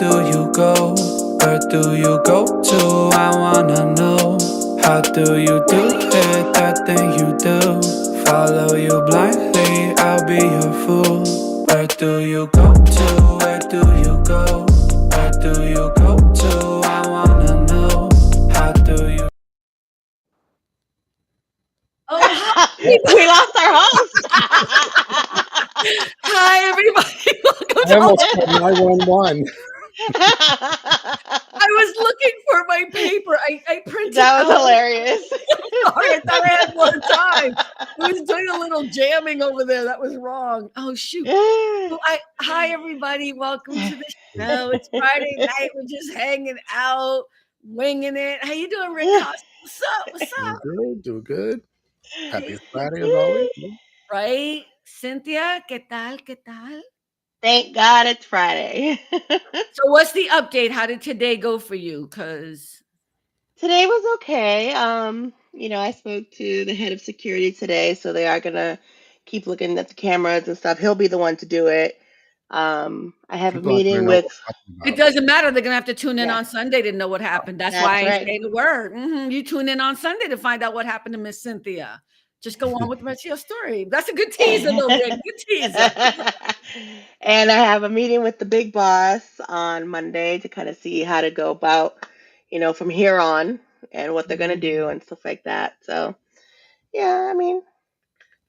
do you go? Where do you go to? I wanna know. How do you do it? That thing you do. Follow you blindly, I'll be your fool. Where do you go to? Where do you go? Where do you go to? I wanna know. How do you? We lost our host. Hi, everybody. Welcome I to almost called 911. I was looking for my paper. I printed That was out. hilarious. Sorry, I thought I had more time. I was doing a little jamming over there. That was wrong. Oh shoot. Well, hi everybody. Welcome to the show. It's Friday night. We're just hanging out, winging it. How you doing, Rick Costa? What's up? What's up? Doing good. Happy Friday as always. Right? Cynthia, ¿qué tal? ¿Qué tal? Thank God it's Friday. So what's the update? How did today go for you? Because Today was okay. I spoke to the head of security today, so they are gonna keep looking at the cameras and stuff. He'll be the one to do it. I have People a aren't gonna meeting know what with. we're talking it about. doesn't matter. They're gonna have to tune in Yeah, on Sunday to know what happened. That's that's why I right. say the word. You tune in on Sunday to find out what happened to Miss Cynthia. Just go on with the rest of your story. That's a good teaser, though, Rick. Good teaser. And I have a meeting with the big boss on Monday to kind of see how to go about, from here on and what they're gonna do and stuff like that. So yeah, I mean,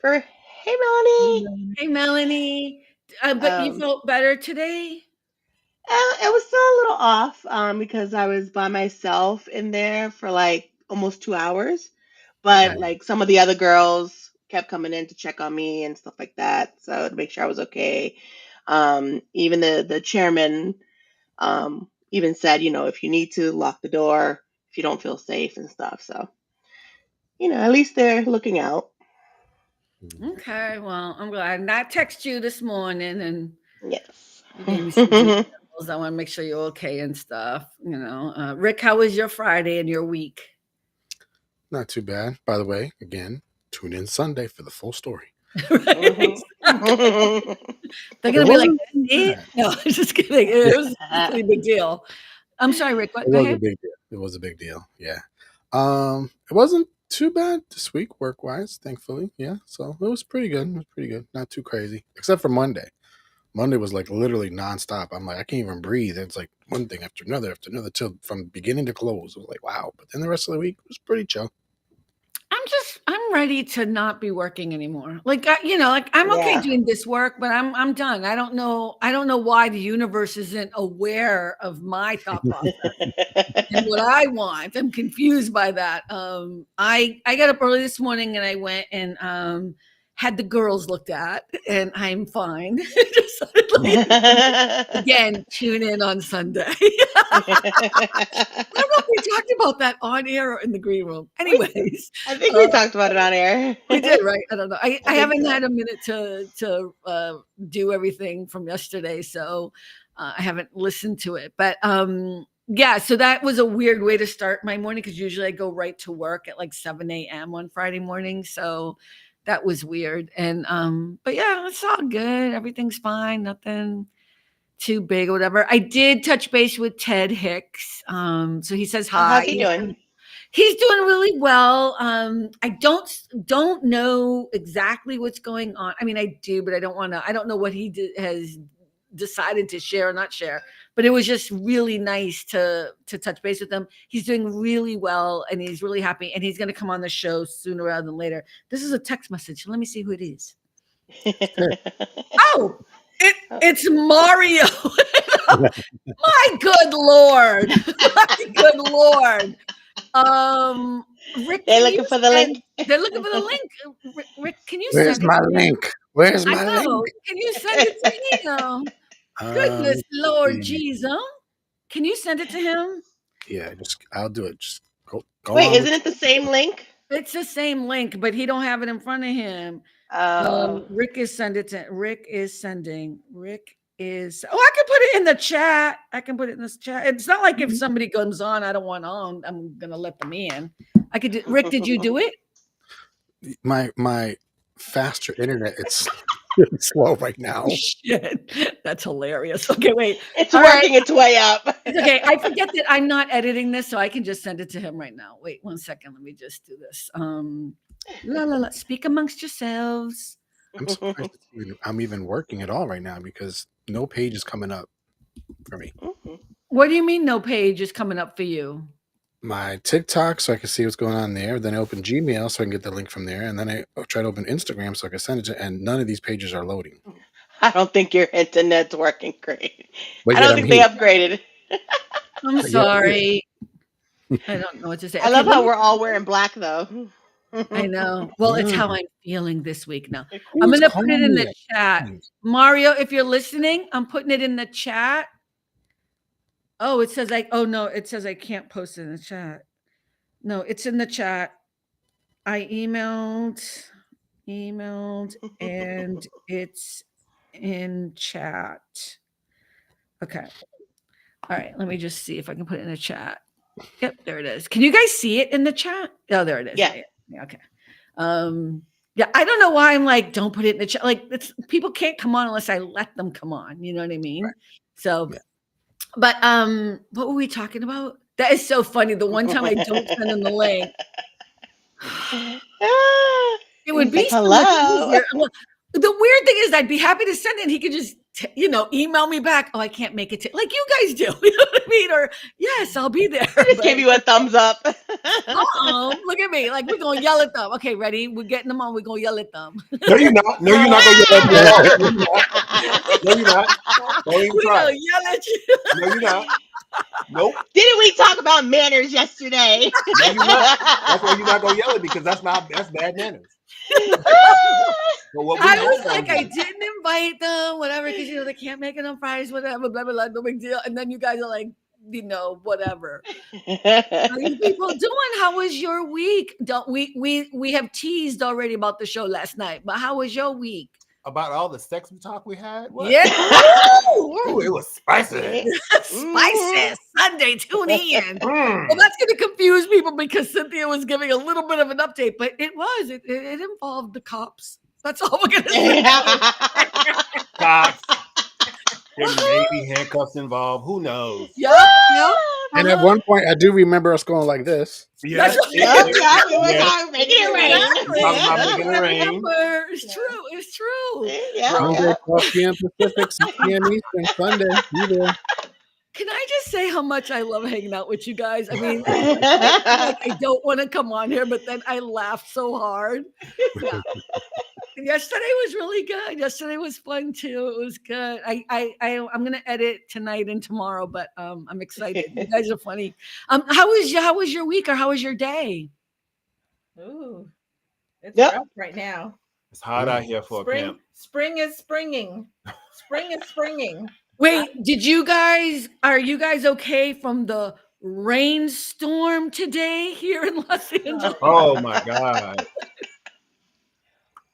hey Melanie. Hey, Melanie. But you Um, felt better today? it was still a little off because I was by myself in there for like almost 2 hours, Okay. but like some of the other girls kept coming in to check on me and stuff like that, so to make sure I was okay. Even the chairman even said, if you need to lock the door if you don't feel safe and stuff. So, at least they're looking out. Okay. Well, I'm glad. And I text you this morning and Yes. you gave me some details. I want to make sure you're okay and stuff. Rick, how was your Friday and your week? Not too bad. By the way, again, tune in Sunday for the full story. Right? Mhm. They're It gonna be like, wasn't "That's too it?" bad. No, I'm just kidding. It was a pretty big deal. I'm sorry, Rick. It What? Go was a ahead. big deal. It was a big deal. Yeah. It wasn't too bad this week, work wise, thankfully. Yeah. So it was pretty good. It was pretty good. Not too crazy. Except for Monday. Monday was like literally nonstop. I'm like, I can't even breathe. It's like one thing after another till from beginning to close. It was like, wow. But then the rest of the week was pretty chill. I'm ready to not be working anymore. Like I'm okay Yeah. doing this work, but I'm done. I don't know why the universe isn't aware of my thought process and what I want. I'm confused by that. I got up early this morning and I went and had the girls looked at, and I'm fine. Just again, tune in on Sunday. I don't know if we talked about that on air or in the green room. we, Anyways, I think we talked about it on air. we did, right? I don't know. I I think haven't so. had a minute to do everything from yesterday, so I haven't listened to it. But yeah, so that was a weird way to start my morning because usually I go right to work at like 7 a.m. on Friday morning. So that was weird. And but yeah, it's all good. Everything's fine. Nothing too big or whatever. I did touch base with Ted Hicks. So he says Oh, hi. how's he doing? He's doing really well. I don't know exactly what's going on. I mean, I do, but I don't want to. I don't know what has decided to share or not share. But it was just really nice to touch base with him. He's doing really well, and he's really happy. And he's going to come on the show sooner rather than later. This is a text message. Let me see who it is. Oh, it's Mario. My good lord. My good lord. Rick, They're can you looking for the send? link. They're looking for the link. Rick, can you Where's send it my to him? link? Where's I my link? know. Can you send it to him? Goodness, Let's Lord see. Jesus. Can you send it to him? Yeah, I'll do it. Just go Wait, on isn't with it the same link? It's the same link, but he don't have it in front of him. Oh. Rick is sending. Rick is. Oh, I can put it in the chat. I can put it in this chat. It's not like if somebody comes on, I don't want on. I'm gonna let them in. I could. Rick, did you do it? my faster internet. It's really slow right now. Shit, that's hilarious. Okay, wait. It's All right. working its way up. It's okay. I forget that I'm not editing this, so I can just send it to him right now. Wait 1 second. Let me just do this. La la la. Speak amongst yourselves. I'm surprised I'm even working at all right now because no page is coming up for me. What do you mean no page is coming up for you? My TikTok so I can see what's going on there. Then I open Gmail so I can get the link from there. And then I try to open Instagram so I can send it to, and none of these pages are loading. I don't think your internet's working great. But I yet don't I'm think they here. upgraded. I'm sorry. I don't know what to say. I love how we're all wearing black though. I know. Well, it's Yeah. how I'm feeling this week now. Who's I'm going to put it calling in me the that? chat. Mario, if you're listening, I'm putting it in the chat. Oh, it says oh no, it says I can't post it in the chat. No, it's in the chat. I emailed, and it's in chat. Okay. All right. Let me just see if I can put it in the chat. Yep, there it is. Can you guys see it in the chat? Oh, there it is. Yeah. Yeah, okay. Yeah, I don't know why I'm like, don't put it in the chat. Like, it's people can't come on unless I let them come on. You know what I mean? Right. So, Yeah. but what were we talking about? That is so funny. The one time I don't send him the link, it would He's be like, so much hello. easier. Well, the weird thing is, I'd be happy to send it. And he could just, email me back. Oh, I can't make it. Like you guys do. You know what I mean? Or yes, I'll be there. I just gave you a thumbs up. Look at me. Like we're gonna yell at them. Okay, ready? We're getting them on. We're gonna yell at them. No, you're not. No, you're not gonna yell at me. No, you're not. Don't even We're try. gonna yell at you. No, you're not. Nope. Didn't we talk about manners yesterday? No, you're not. That's why you're not gonna yell at me because that's bad manners. But what we I know was is like, I that- didn't invite them, whatever, because they can't make it on Fridays, whatever, blah blah blah, no big deal. And then you guys are like, whatever. How you people doing? How was your week? Don't we have teased already about the show last night, but how was your week? about all the sex talk we had. What? Yeah. Ooh, it was spicy. Spicy Sunday, tune in. Mm. Well, that's going to confuse people because Cynthia was giving a little bit of an update, but it involved the cops. That's all we're going to say. Cops. There may be handcuffs involved. Who knows? Yep. And at one point, I do remember us going like this. Yeah, Yeah, we were making it rain. Talking about making it rain. It's true. It's true. Yeah. Monday, 12 p.m. Pacific, 6 p.m. Eastern, Sunday. Be there. Can I just say how much I love hanging out with you guys? I mean, I don't want to come on here, but then I laughed so hard. Yeah. Yesterday was really good. Yesterday was fun too. It was good. I'm gonna edit tonight and tomorrow, but I'm excited. You guys are funny. How was your week or how was your day? Ooh, it's Yep. rough right now. It's hot out here for a pimp. Spring is springing. Spring is springing. Wait, are you guys okay from the rainstorm today here in Los Angeles? Oh my God.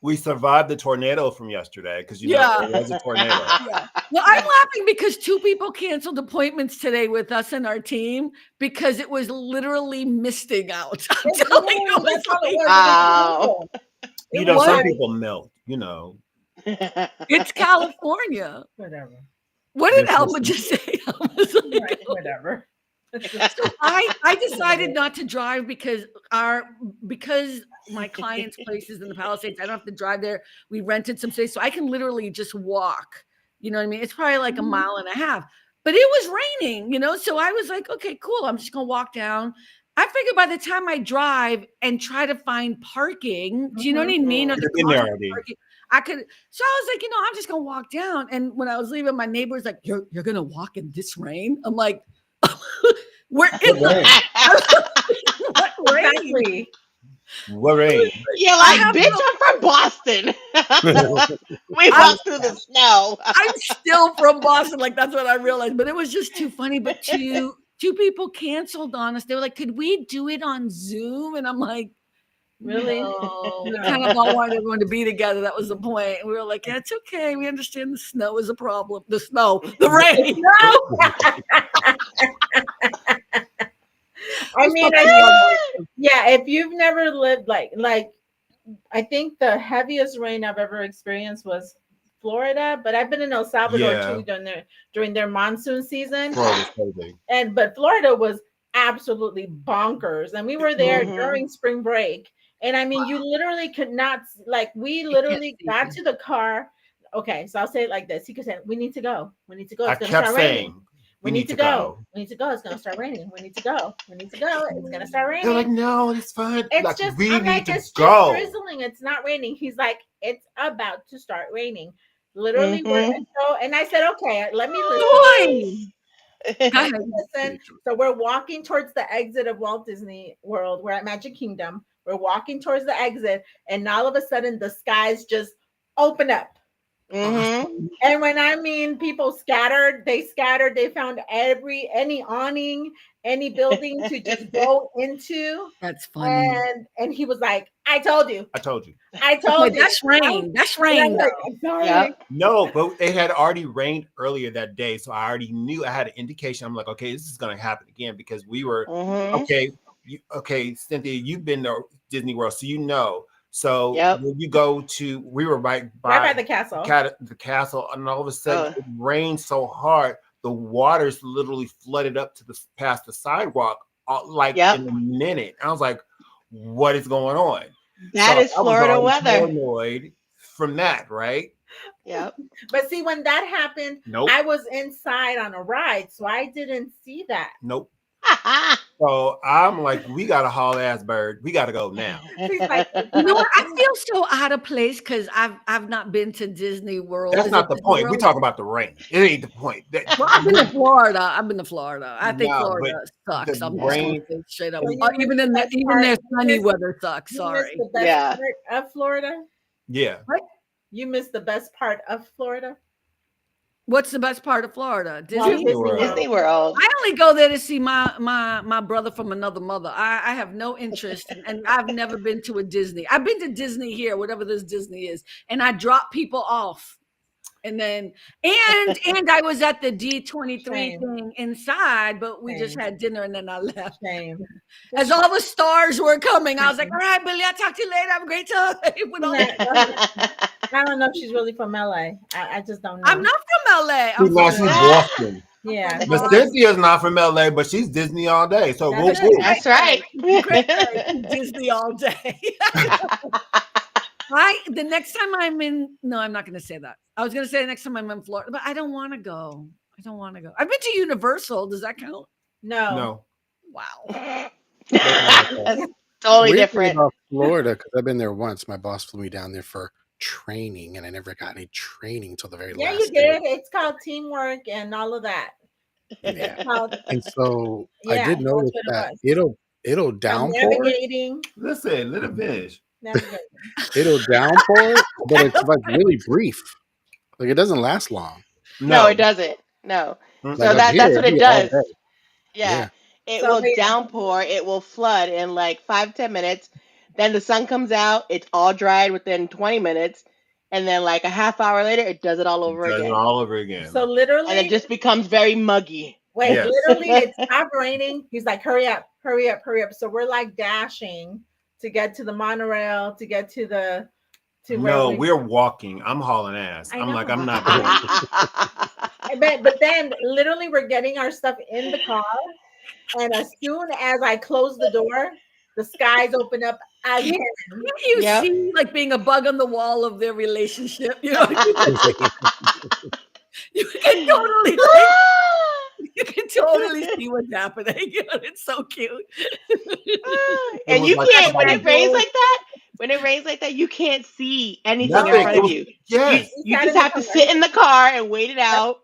We survived the tornado from yesterday because it was a tornado. Yeah. Well, I'm laughing because 2 people canceled appointments today with us and our team because it was literally misting out. I'm telling you, it was like, Wow. Some people melt, it's California. Whatever. What did Yes, Alma just say? Alma's like, Right, whatever. So I decided not to drive because my client's place is in the Palisades. I don't have to drive there. We rented some space, so I can literally just walk. You know what I mean? It's probably like a mile and a half, but it was raining, So I was like, okay, cool. I'm just gonna walk down. I figured by the time I drive and try to find parking, do you know what I mean? Or You've been there already. I could. So I was like, I'm just gonna walk down. And when I was leaving, my neighbor was like, "You're gonna walk in this rain?" I'm like, "We're in the what rain?" Exactly. What rain? You're like, bitch, I'm from Boston. We walked through the snow. I'm still from Boston. Like that's what I realized. But it was just too funny. But two people canceled on us. They were like, "Could we do it on Zoom?" And I'm like, Really? no. We kind of all wanted everyone to be together. That was the point. And we were like, yeah, it's okay. We understand the snow is a problem. The rain. I mean, if you've never lived like I think the heaviest rain I've ever experienced was Florida, but I've been in El Salvador Yeah. too during their monsoon season. Florida's crazy. But Florida was absolutely bonkers, and we were there during spring break. And I mean, you literally could not, like, we literally got to the car. Okay, so I'll say it like this. He could say, "We need to go. We need to go. I It's gonna kept start saying, raining. We need to go. We need to go. It's gonna start raining. We need to go. We need to go. It's gonna start raining." They're like, no, it's fine. It's like, just, we I'm need like, to it's go. just drizzling. It's not raining. He's like, it's about to start raining. Literally, and I said, okay, let me listen. Listen. So we're walking towards the exit of Walt Disney World. We're at Magic Kingdom. We're walking towards the exit, and all of a sudden, the skies just open up. And when I mean people scattered, they found any awning, any building to just go into. That's funny. And he was like, I told you. That's rain. That's rain. No, but it had already rained earlier that day, so I already knew. I had an indication. I'm like, okay, this is going to happen again, because we were okay, Cynthia, you've been to Disney World, so you know. So when you go to, we were right by the castle. The castle, and all of a sudden it rained so hard, the water's literally flooded up to past the sidewalk, in a minute. I was like, "What is going on?" That is Florida weather. Paranoid from that, right? Yep. But see, when that happened, I was inside on a ride, so I didn't see that. Nope. So I'm like, we got to haul ass bird. We got to go now. You know what? I feel so out of place because I've not been to Disney World. That's not the point. We talk about the rain. It ain't the point. Well, I've been to Florida. I think Florida sucks. I'm rain, just straight up. Even their sunny weather sucks. Sorry. The best part of Florida. Yeah. What? You missed the best part of Florida. What's the best part of Florida? Disney World. I only go there to see my brother from another mother. I have no interest, and I've never been to a Disney. I've been to Disney here, whatever this Disney is, and I drop people off. And then, and I was at the D23 thing inside, but we just had dinner and then I left. As all the stars were coming, I was like, all right, Billy, I'll talk to you later. Have a great time. I don't know if she's really from LA. I just don't know. I'm not from LA. She's Boston. Yeah. But Cynthia's not from LA, but she's Disney all day. So that's right. Disney all day. The next time I'm not going to say that. I was going to say the next time I'm in Florida, but I don't want to go. I've been to Universal. Does that count? No. Wow. Totally different. About Florida, because I've been there once. My boss flew me down there for training, and I never got any training till the very last. Yeah, you did. It's called teamwork and all of that. Yeah. And so I did notice that it'll downpour. Navigating. Listen, let it finish. It'll downpour, but it's like really brief. Like it doesn't last long. No, it doesn't. No. Like so that's what it does. Yeah. It will downpour. It will flood in like 5-10 minutes. Then the sun comes out. It's all dried within 20 minutes. And then like a half hour later, it does it all over again. So literally. And it just becomes very muggy. Literally, it stopped raining. He's like, hurry up. So we're like dashing to get to the monorail, to get to the... we're walking. I'm hauling ass. I'm like, I'm not going. But then literally we're getting our stuff in the car. And as soon as I close the door, the skies open up again. You see like being a bug on the wall of their relationship. You know, you can totally you can totally see what's happening. You know, it's so cute. And you can't when it rains like that, you can't see anything in front of you. Yes. You just have to sit in the car and wait it out.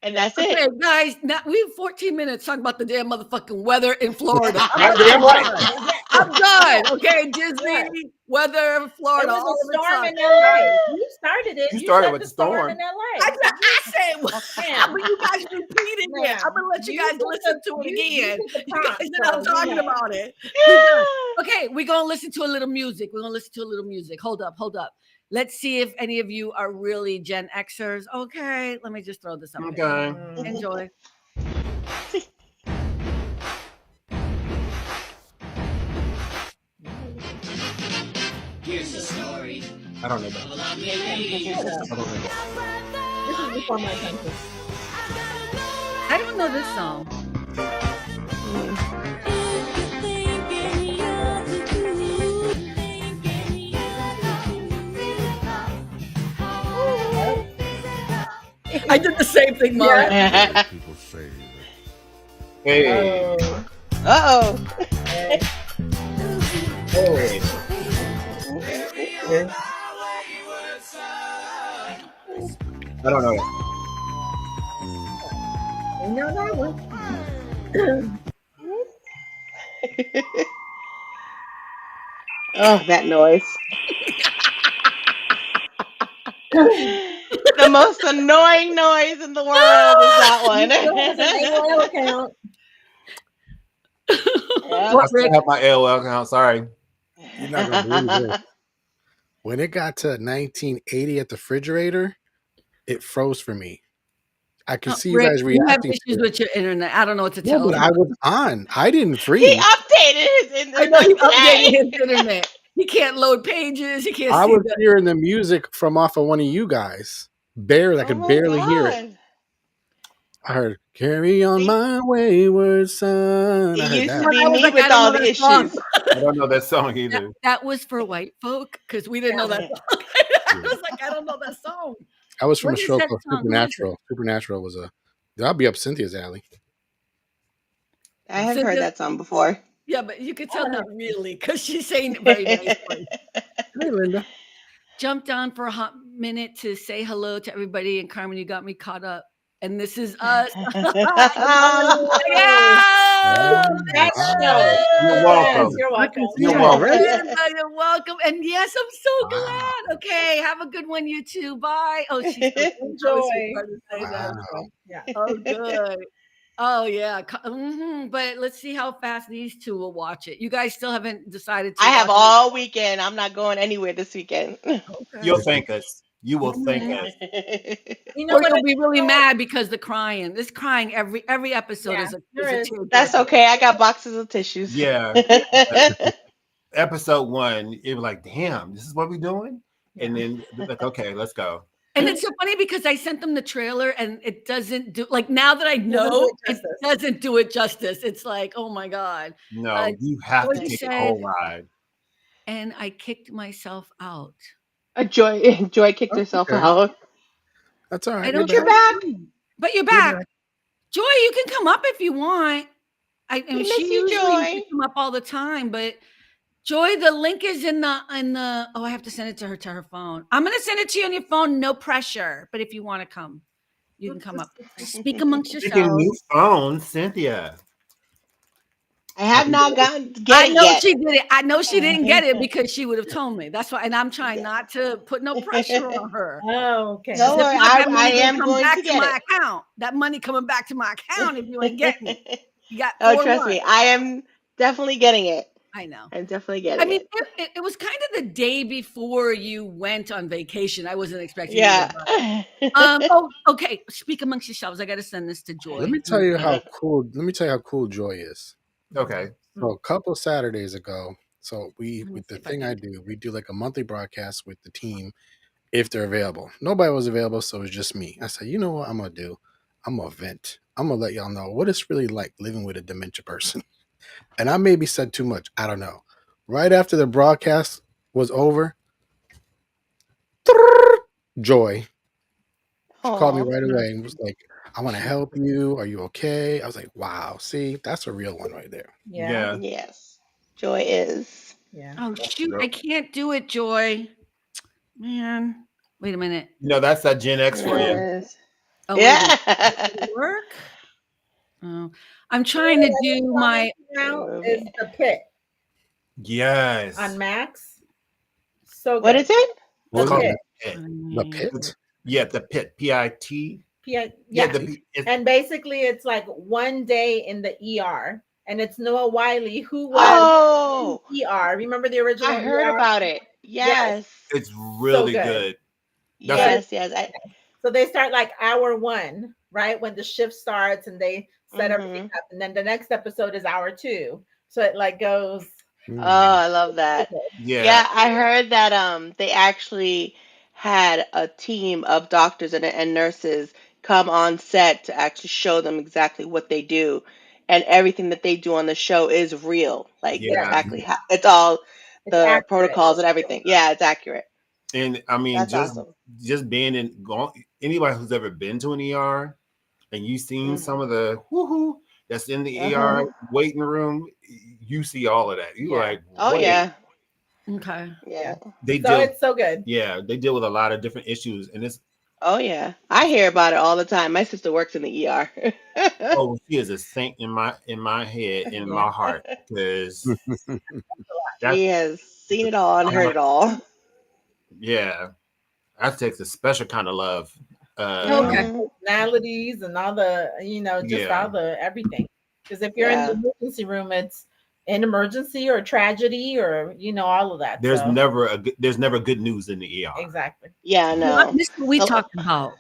And that's it. Guys, now we have 14 minutes talking about the damn motherfucking weather in Florida. I'm done. Okay, Disney, weather, Florida. It was a storm in LA. You started it. You started with the storm in LA. I said, but you guys repeated it. I'm gonna let you guys listen to it again. You guys know I'm talking about it. Okay, we're gonna listen to a little music. Hold up. Let's see if any of you are really Gen Xers. Okay, let me just throw this up. Okay. Enjoy. Here's the story I don't know that. I don't know that. This is before my time. I don't know this song. I did the same thing, Mara. Yeah. People say that. Hey. Uh-oh. Hey. I don't know that. You know that one. Oh, that noise. The most annoying noise in the world is that one. Still has an AOL account. Yep. What, I still Rick? have my AOL account. Sorry. You're not gonna believe this. When it got to 1980 at the refrigerator, it froze for me. I could see you Rick, guys you have reacting. issues with your internet. I don't know what to No, tell but you. I was on. I didn't He freeze. updated his I internet know he today. updated his internet. He can't load pages. He can't I see was the. hearing the music from off of one of you guys. Barely, I Oh could my barely hear it. God. I heard "Carry on See? my wayward son." I It heard used to that. be I was me like, I with don't all know the that song. issues. I don't know that song either. That was for white folk because we didn't know that song. I was like, I don't know that song. I was from What a is show that called song? Who is it? Supernatural. Supernatural was a. That'll be up Cynthia's alley. I have Cynthia- heard that song before. Yeah, but you could tell not really because she's saying it very nicely. Hey, Linda. Jumped on for a hot minute to say hello to everybody, and Carmen, you got me caught up. And this is us. That's Wow. You're welcome. You're I can welcome. see You're it welcome. already. You're welcome. And yes, I'm so Wow. glad. Okay, have a good one, you too. Bye. Oh, she's so cute. Enjoy. That was so hard to say that. Wow. Yeah. Oh, good. Oh, yeah. But let's see how fast these two will watch it. You guys still haven't decided to I have watch it? all weekend. I'm not going anywhere this weekend. Okay. You'll thank us. You will thank Mhm. us. You know Or what? you'll be really mad because the crying. This crying every episode Yeah, is a there is. tearjerker. That's okay. I got boxes of tissues. Yeah. Episode 1, it was like, damn, this is what we're doing? And then like, okay, let's go. And it's so funny because I sent them the trailer and it doesn't do like now that I know do it it justice. doesn't do it justice. It's like, oh my God. No, you have what to you take the said. whole ride. And I kicked myself out. Joy kicked herself okay. out. That's all right. I don't You're back. But you're You're back. back. Joy, you can come up if you want. We And miss she you, usually Joy. used to come up all the time, but Joy, the link is in the oh, I have to send it to her phone. I'm gonna send it to you on your phone, no pressure. But if you want to come, you can come up. Speak amongst Speaking yourselves. new phone, Cynthia. I have not gotten to I get it know yet. she did it. I know she didn't get it because she would have told me. That's why, and I'm trying not to put no pressure on her. Oh, okay. Don't If worry, not, that I money gonna am come going back to to get my it. account. That money coming back to my account if you ain't getting it. You got Oh, 4 trust months. me, I am definitely getting it. I know. I'm definitely I getting mean, it. it was kind of the day before you went on vacation. I wasn't expecting you Yeah. to go. Oh, okay. Speak amongst yourselves. I got to send this to Joy. Let me tell you how cool. Let me tell you how cool Joy is. Okay. So a couple Saturdays ago, so we Let me with the see if I thing can I do, we do like a monthly broadcast with the team if they're available. Nobody was available, so it was just me. I said, you know what I'm gonna do? I'm gonna vent. I'm gonna let y'all know what it's really like living with a dementia person. And I maybe said too much. I don't know. Right after the broadcast was over, Joy called me Aw. right away and was like, I want to help you. Are you okay? I was like, wow, see, that's a real one right there. Yeah. Yes. Joy is. Yeah. Oh, shoot. I can't do it, Joy. Man. Wait a minute. You know, that's that Gen X for you. Yes. Oh, wait, Yeah. did it work? Oh, I'm trying to do my. Now is the Pit Yes. on Max. So good. What is it? What was The it? Pit. The Pit? Yeah, the Pit. PIT. Yeah. It's And basically, it's like one day in the ER, and it's Noah Wiley who was Oh, in ER. Remember the original? I heard ER? about it. Yes. it's really So good. good. That's Yes. So they start like hour 1, right? When the shift starts and they set everything up. And then the next episode is hour 2. So it like goes Oh, I love that. Yeah. Yeah, I heard that they actually had a team of doctors and nurses come on set to actually show them exactly what they do, and everything that they do on the show is real. Like Yeah. exactly how it's all It's the accurate. protocols and everything. Yeah, it's accurate. And I mean, That's awesome. just being anybody who's ever been to an ER and you've seen some of the woohoo that's in the ER waiting room, you see all of that. You like, oh wait. yeah, Okay. yeah. It's so good. Yeah, they deal with a lot of different issues, and it's Oh yeah, I hear about it all the time. My sister works in the ER. oh, she is a saint in my head, in my heart, because She has seen it all and heard it all. yeah, that takes a special kind of love. Okay. Personalities and all the, just all the everything. Because if you're in the emergency room, it's an emergency or tragedy or all of that. There's never good news in the ER. Exactly. Yeah, no. This is what we talking about.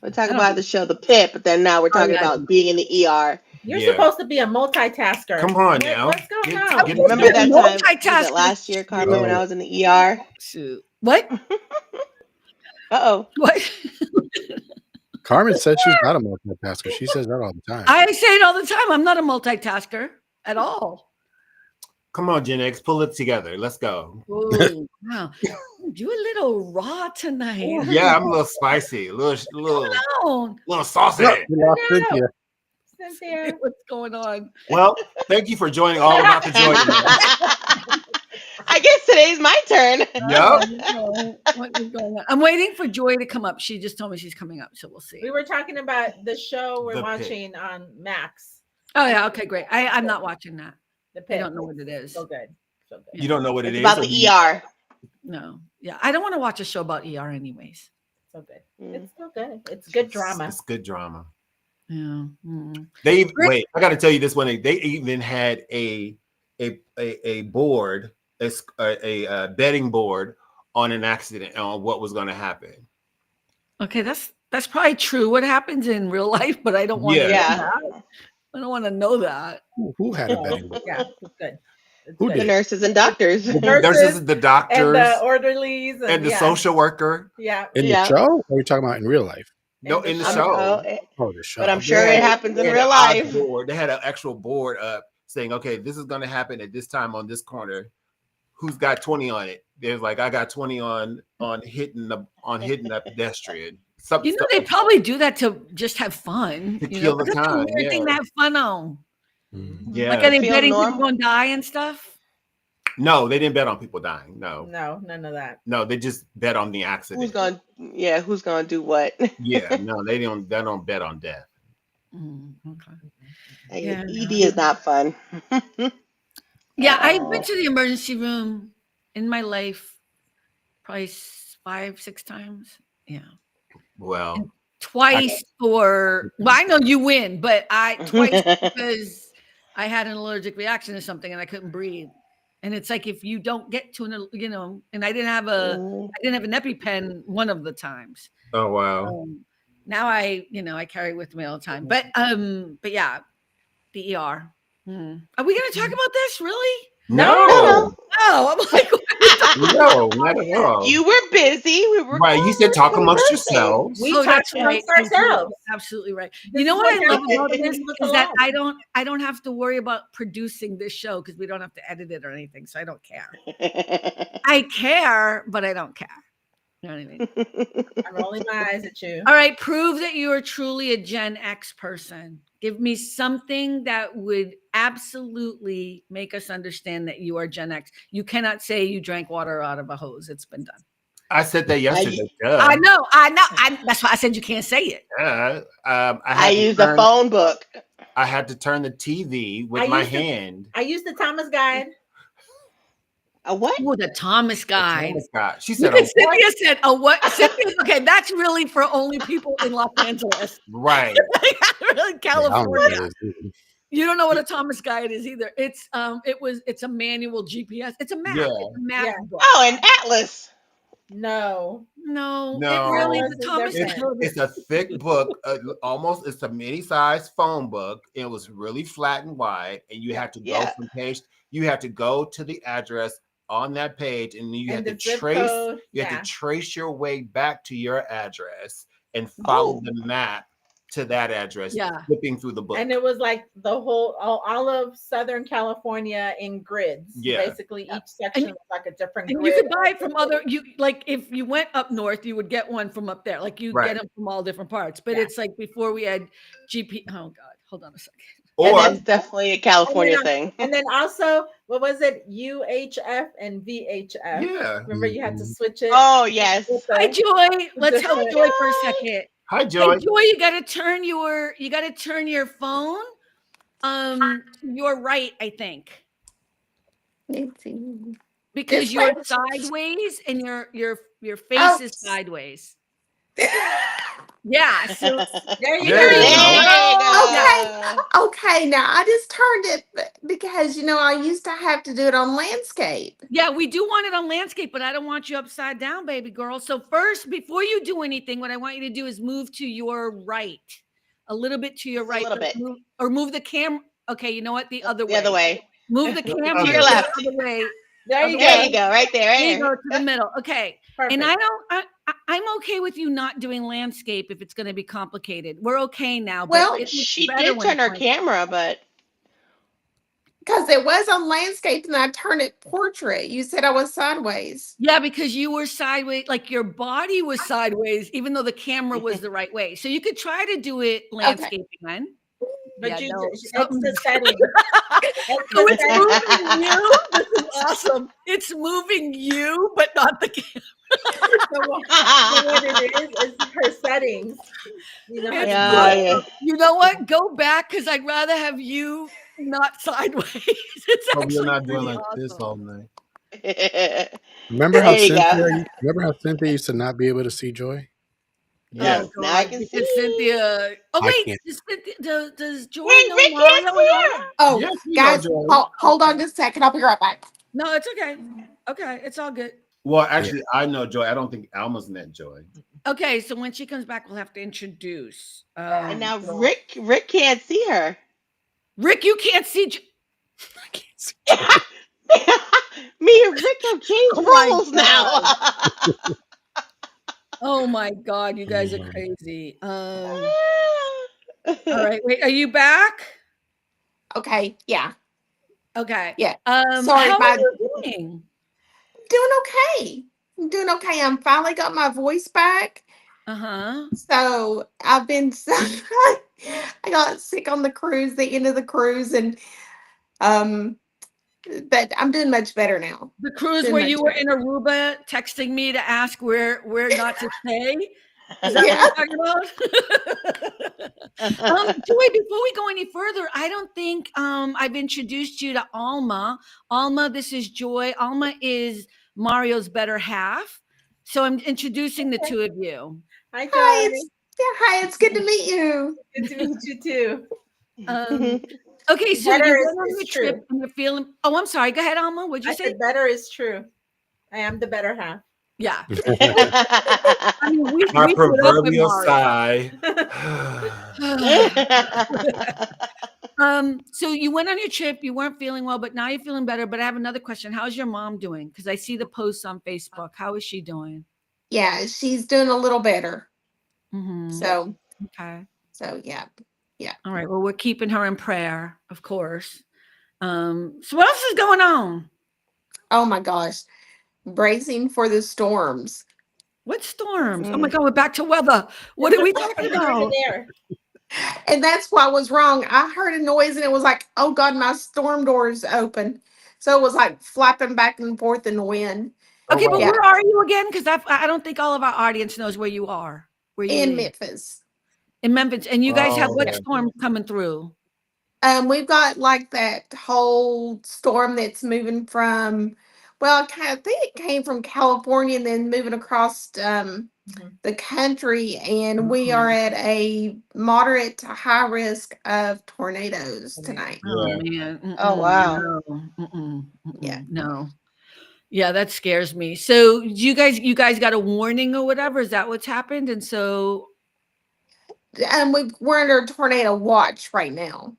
We're talking about the show The Pit, but then now we're talking about being in the ER. You're supposed to be a multitasker. Come on now. What's going on? Remember that time was it last year, Carmen, when I was in the ER? Shoot. What? Uh-oh. What? Carmen said she's not a multitasker. She says that all the time. I say it all the time. I'm not a multitasker at all. Come on, Gen X, pull it together. Let's go. Ooh, wow. You a little raw tonight. Yeah, I'm a little spicy, a little saucy. Cynthia. What's going on? Well, thank you for joining All About the Joy. I guess today's my turn. Yep. What is going on? I'm waiting for Joy to come up. She just told me she's coming up, so we'll see. We were talking about the show we're The watching on Max. Oh yeah, okay, great. I'm not watching that. The Pit. I don't know what it is. So good. So good. You don't know what it It's is? about the ER. No. Yeah, I don't want to watch a show about ER anyways. So good. It's so good. It's good drama. It's good drama. Yeah. Wait, I got to tell you this one. They even had a board, a betting board on an accident, on what was going to happen. Okay, that's probably true. What happens in real life, but I don't want to. Yeah. I don't want to know that. Who had a betting board? Yeah, it's good. It's Who good. The nurses and doctors. The nurses, the doctors, and the orderlies, and the social worker. Yeah. In the show? Or are you talking about in real life? No, in the I'm- show. The show. But I'm sure it happens in real life. They had an actual board up saying, "Okay, this is going to happen at this time on this corner. Who's got 20 on it?" There's like, I got 20 on hitting the pedestrian. They probably do that to just have fun. To kill the That's a time. weird thing to have fun on. Yeah. Like, are they Feel betting normal. people gonna die and stuff? No, they didn't bet on people dying. No, none of that. no, they just bet on the accident. Who's gonna do what? Yeah, no, they don't bet on death. Okay. Yeah, ED is not fun. Yeah, I've been to the emergency room in my life probably 5-6 times. Yeah. Well, Twice I know you win, but twice because I had an allergic reaction to something and I couldn't breathe. And it's like, if you don't get to and I didn't have an EpiPen one of the times. oh wow. Now I carry it with me all the time. But yeah, the ER. Are we going to talk about this? Really? No, Oh, I'm like, no, not at all. You were busy. We were Right, you said talk amongst yourselves. We oh, talk that's right. amongst ourselves. Absolutely right. This You know is what I what love happens about when this you look is that alone. I don't have to worry about producing this show because we don't have to edit it or anything. So I don't care. I care, but I don't care. You know what I mean? I'm rolling my eyes at you. All right, prove that you are truly a Gen X person. Give me something that would absolutely make us understand that you are Gen X. You cannot say you drank water out of a hose. It's been done. I said that yesterday. I know. That's why I said you can't say it. I used a phone book. I had to turn the TV with my hand. I used the Thomas Guide. A what? Oh, the Thomas Guide. She said, Cynthia said, "Oh, what?" Cynthia, okay, that's really for only people in Los Angeles, right? California. You don't know what a Thomas Guide is either. It's a manual GPS. It's a map. Yeah. It's a map book. Oh, an atlas. No. No, No. it really Ours the is Thomas different. Edison. It's a thick book, almost it's a mini-sized phone book. It was really flat and wide, and you have to go Yeah. from page. You have to go to the address on that page, and then you have And to the zip trace. code, You have yeah. to trace your way back to your address and follow Oh. the map to that address, Yeah. flipping through the book. And it was like the whole all of Southern California in grids. Yeah. Basically, each section was like a different And grid. you could buy it from other like if you went up north, you would get one from up there. Like you Right. get them from all different parts. But Yeah. it's like before we had GP. Oh God, hold on a second. Yeah, Or that's definitely a California thing. And then also, what was it? UHF and VHF. yeah. Remember, you had to switch it. Oh yes. Hi Joy. Let's help different- Joy for a second. Hi, Hey Joy. Joy, you gotta turn your phone to your right, I think. Let's see. Because This you're way? sideways and your face Oh. is sideways. Yeah. So There you There go. you go. Okay. Okay, now I just turned it because I used to have to do it on landscape. yeah, we do want it on landscape, but I don't want you upside down, baby girl. So first, before you do anything, what I want you to do is move to your right, a little bit to your Just a right, little but bit. move the camera. Okay, you know what? The other way. The other way. Move the camera To your left. the other way. There you There go. you go. Right there. Right There you there. go to the middle. Okay. Perfect. And I'm okay with you not doing landscape if it's going to be complicated. We're okay now. But Well, it looks She better did when turn it's her like- camera, but Because it was on landscape and I turned it portrait. You said I was sideways. Yeah, because you were sideways, like your body was sideways, even though the camera was the right way. So you could try to do it landscaping then. But Yeah, you no, it's something- the setting. So it's moving you. This is awesome. It's moving you, but not the camera. So what it is her settings. You know, It's Yeah, good. yeah. You know what? Go back because I'd rather have you not sideways. It's Hope actually you're not doing pretty like this awesome. all night. Remember how There you go. Cynthia used to not be able to see Joy? Yeah. Oh, Now I God, can because see. Cynthia. Oh I wait, can't. does Joy Wait, know Rick Mario? can't see her. Oh, Yes, we know guys, Joy. hold on just a second. I'll be right back. No, it's okay. Okay, it's all good. Well, actually, I know Joy. I don't think Alma's met Joy. Okay, so when she comes back, we'll have to introduce. And now Rick can't see her. Rick, you can't see. I can't see. Me and Rick have changed Oh my roles now. Oh my God, you guys are Mm. crazy. All right, wait, are you back? Okay, yeah. Okay. Yeah. Sorry, Sorry, how are my- you doing? Doing okay. I'm doing okay. I'm finally got my voice back. Uh-huh. So I've been I got sick on the cruise, the end of the cruise, and but I'm doing much better now. The cruise Doing where much you were better. in Aruba texting me to ask where not to stay. Is that Yeah. what you're talking about? Joy, before we go any further, I don't think I've introduced you to Alma. Alma, this is Joy. Alma is Mario's better half. So I'm introducing the two of you. Hi, Hi, Joy. Hi, it's good to meet you. Good to meet you too. Okay, so Better you is- went on is your trip true. and you're feeling. Oh, I'm sorry. Go ahead, Alma. What'd you I say? said better is true. I am the better half. Yeah. I mean, we My put up with proverbial Mario. sigh. So you went on your trip, you weren't feeling well, but now you're feeling better. But I have another question. How's your mom doing? Because I see the posts on Facebook. How is she doing? Yeah, she's doing a little better. Mhm. So Okay. yeah. All right. Well, we're keeping her in prayer, of course. So what else is going on? Oh my gosh. Bracing for the storms. What storms? Oh my God, we're back to weather. What are we talking about? There. And that's why I was wrong. I heard a noise and it was like, oh God, my storm door's open. So it was like flapping back and forth in the wind Okay, but Yeah. where are you again? Because I don't think all of our audience knows where you are. Where you in live. Memphis. In Memphis, and you guys have Oh, what okay. storm coming through? We've got like that whole storm that's moving from, well, I think it came from California and then moving across the country. And we are at a moderate to high risk of tornadoes tonight. Oh Yeah. man! Oh, wow. No. Yeah. No. Yeah, that scares me. So you guys got a warning or whatever? Is that what's happened? And so, We're under tornado watch right now.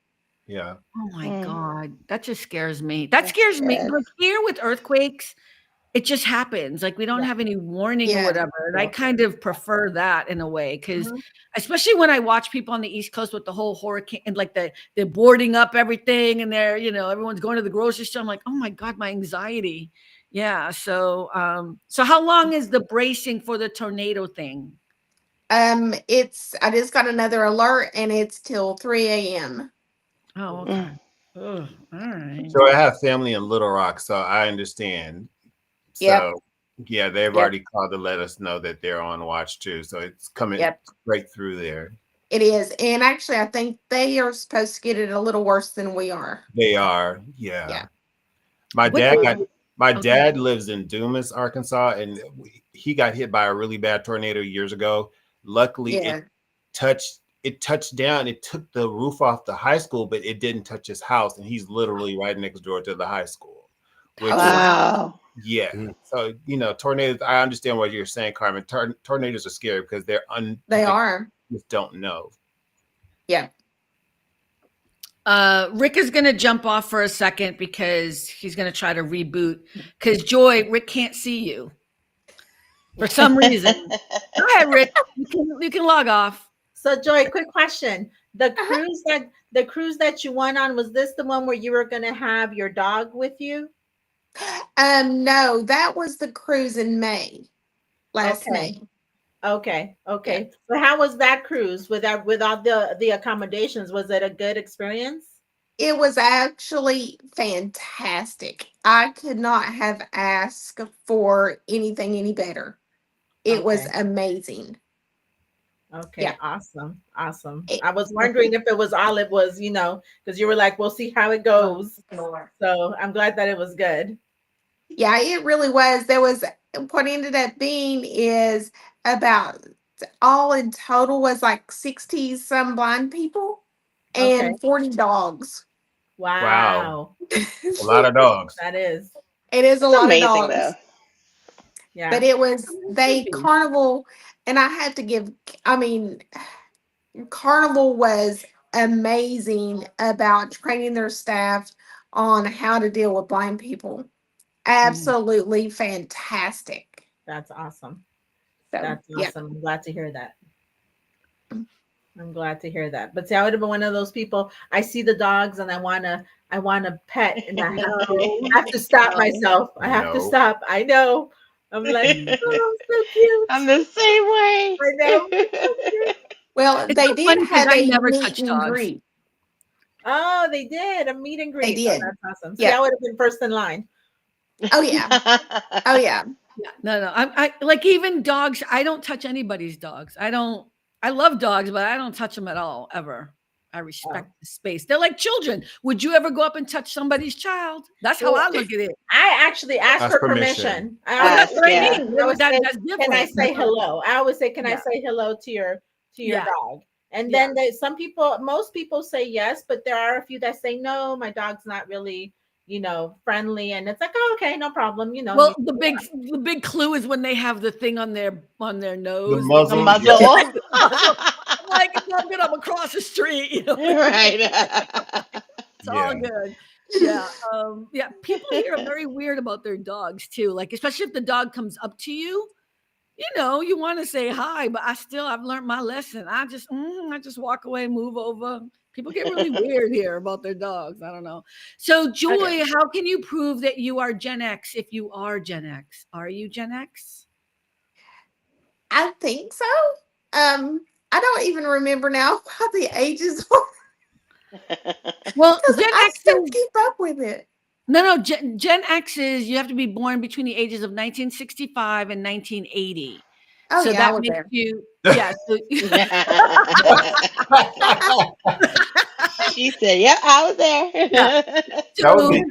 Yeah. oh my Mm. God, that just scares me. That That's scares me. good. Like here with earthquakes, it just happens. Like we don't have any warning or Yeah. whatever. And I kind of prefer that in a way because Mhm. especially when I watch people on the East Coast with the whole hurricane and like they're boarding up everything and they're, everyone's going to the grocery store. I'm like, oh my God, my anxiety. Yeah. So so how long is the bracing for the tornado thing? I just got another alert and it's till 3 a.m. Oh, okay. Oh, all right. So I have family in Little Rock, so I understand. Yep. So yeah, they've Yep. already called to let us know that they're on watch too. So it's coming Yep. right through there. It is. And actually I think they are supposed to get it a little worse than we are. They are, yeah. Yeah. My What dad the- got my Okay. dad lives in Dumas, Arkansas, and he got hit by a really bad tornado years ago. Luckily, Yeah. it touched down. It took the roof off the high school, but it didn't touch his house, and he's literally right next door to the high school. Which Wow. yeah. So tornadoes. I understand what you're saying, Carmen. Tornadoes are scary because They they are. just don't know. Yeah. Rick is going to jump off for a second because he's going to try to reboot. Because Joy, Rick can't see you for some reason. Go ahead, Rick. You can log off. So Joy, quick question. The Uh-huh. cruise that you went on, was this the one where you were gonna have your dog with you? No, that was the cruise in May. Last Okay. May. Okay. So how was that cruise with all the accommodations? Was it a good experience? It was actually fantastic. I could not have asked for anything any better. It was Okay. amazing. Okay, Yeah. awesome. It- I was wondering if it was all it was, because you were like, we'll see how it goes. So I'm glad that it was good. Yeah, it really was. There was what ended up being is about all in total was like 60 some blind people Okay. and 40 dogs. Wow. A lot of dogs. That is. It is a It's lot amazing of dogs. though. Yeah. But it was Carnival, and I have to give, Carnival was amazing about training their staff on how to deal with blind people. Absolutely fantastic. That's awesome. So, That's yeah. awesome. I'm glad to hear that. But see, I would have been one of those people. I see the dogs and I wanna pet, and I have to stop myself. I have to No. stop. I know. I'm like, oh, so cute. I'm the same way. I know. So cute. Well, It's they so did funny 'cause have I a never meet touch and dogs. greet. Oh, they did a meet and greet. did. Oh, that's awesome. See, Yeah. I would have been first in line. Oh yeah. Oh yeah. Yeah, no. I like even dogs. I don't touch anybody's dogs. I love dogs, but I don't touch them at all, ever. I respect the space. They're like children. Would you ever go up and touch somebody's child? That's how I look at it. I actually asked Ask for permission. permission. That's what yeah. I mean. I would That's say, different. can I say hello? I always say, can I Yeah. say hello to your Yeah. dog? And Yeah. then most people say yes, but there are a few that say no. My dog's not really, friendly, and it's like, oh, okay, no problem. Well, the big clue is when they have the thing on their nose. The muzzle. The muzzle. I'm like, it's not good. I'm across the street. Right. It's all good. Yeah. Yeah. People here are very weird about their dogs too. Like, especially if the dog comes up to you, you want to say hi, but I've learned my lesson. I just walk away, move over. People get really weird here about their dogs. I don't know. So, Joy, how can you prove that you are Gen X if you are Gen X? Are you Gen X? I think so. I don't even remember now what the ages were. Well, Because Gen I X still is keep up with it. no. Gen X is you have to be born between the ages of 1965 and 1980. Oh So yeah, I that was makes there. you, yeah. She said, "Yep, I was there." That would be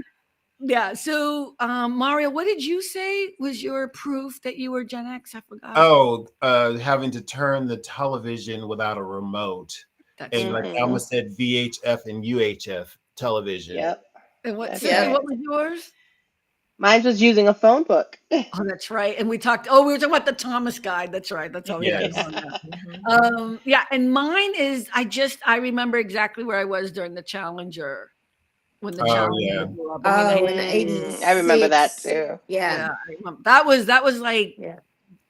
Yeah. So, Mario, what did you say was your proof that you were Gen X? I forgot. having to turn the television without a remote. That's And like right. Alma said, VHF and UHF television. Yep. And what That's Cynthia, right. what was yours? Mine was using a phone book. Oh, that's right. And we were talking about the Thomas Guide. That's right. That's all we Yes. did on that. Yeah, and mine is I remember exactly where I was during the Challenger when the Challenger blew up. In the 80s. I remember that too. Yeah. I remember. That was like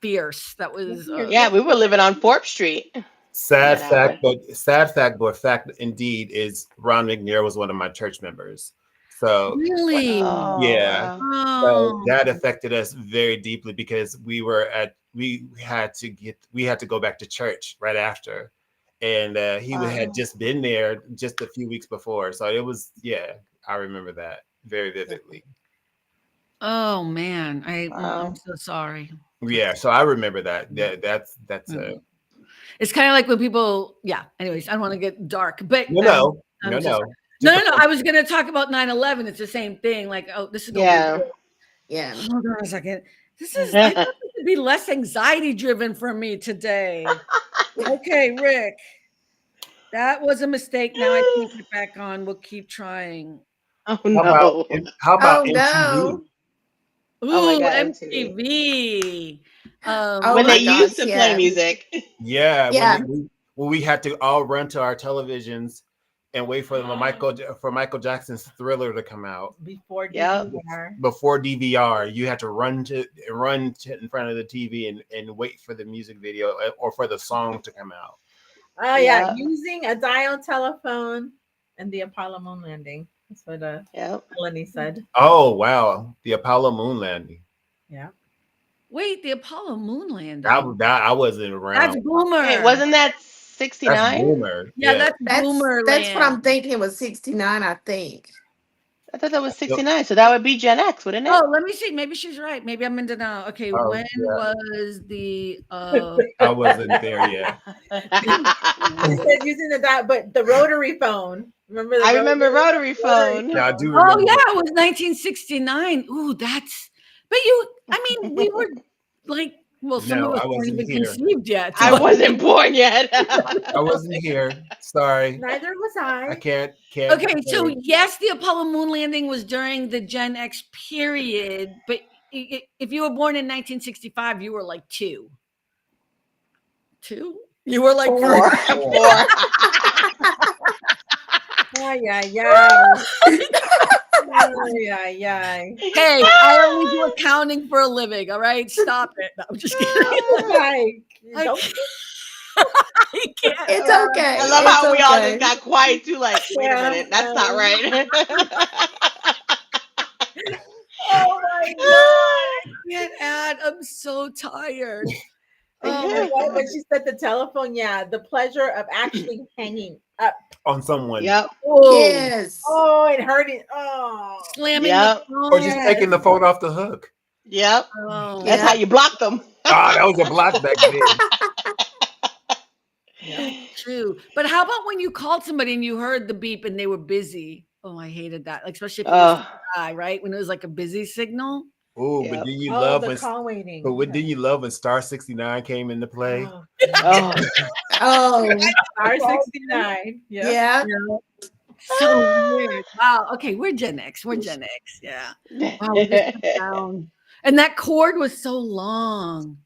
fierce. That was Yeah, we were living on Forbes Street. Sad fact, but fact indeed is Ron McNair was one of my church members. So really, yeah. So that affected us very deeply because we had to go back to church right after, and he had just been there just a few weeks before. So it was I remember that very vividly. Oh man, I'm so sorry. Yeah, so I remember that. That's It's kind of like when people. Yeah. Anyways, I don't want to get dark, but no. No. I was going to talk about 9/11. It's the same thing. Like, this is yeah. Hold on a second. This is I thought this would be less anxiety driven for me today. Okay, Rick, that was a mistake. Now I take it back on. We'll keep trying. Oh no! How about MTV? Oh my God, MTV. When they used to play music. Yeah. When we had to all run to our televisions and wait for Michael Jackson's Thriller to come out before DVR. Before DVR, you had to run in front of the TV and wait for the music video or for the song to come out. Oh yeah, using a dial telephone and the Apollo moon landing. That's what Melanie said. Oh wow, the Apollo moon landing. Yeah. Wait, the Apollo moon landing. That I wasn't around. That's Boomer. Hey, wasn't that 69? That's Boomer. Yeah, that's Boomer. That's what I'm thinking. It was 69, I think. I thought that was 69, so that would be Gen X, wouldn't it? Oh, let me see. Maybe she's right. Maybe I'm in denial. Okay, when was the? I wasn't there yet. You said using the dial, but the rotary phone. Remember? I remember rotary phone. Yeah, I do remember. Oh yeah, it was 1969. Ooh, that's. But we were like. Well, some of us weren't even conceived yet. I wasn't born yet. I wasn't here. Sorry. Neither was I. I can't. Okay, so yes, the Apollo moon landing was during the Gen X period, but if you were born in 1965, you were like 2. 2? You were like 4. 4. Yeah. Hey, I only do accounting for a living. All right, stop it. No, I'm just kidding. I can't. It's okay. I love how we all just got quiet too. Like, wait a minute, that's not right. Oh my God! I can't add. I'm so tired. Oh, when she said the telephone, the pleasure of actually hanging up on someone. Yep. Oh, yes. Oh, it hurt it. Oh, slamming the phone. Or just taking the phone off the hook. Yep. That's how you block them. That was a block back then. True. But how about when you called somebody and you heard the beep and they were busy? Oh, I hated that. Like, especially if it was right? When it was like a busy signal. Oh, but didn't you love when call waiting? But what didn't you love when Star 69 came into play? Oh, Star 69. Yeah. So weird. Wow. Okay, we're Gen X. Yeah. Wow. And that cord was so long.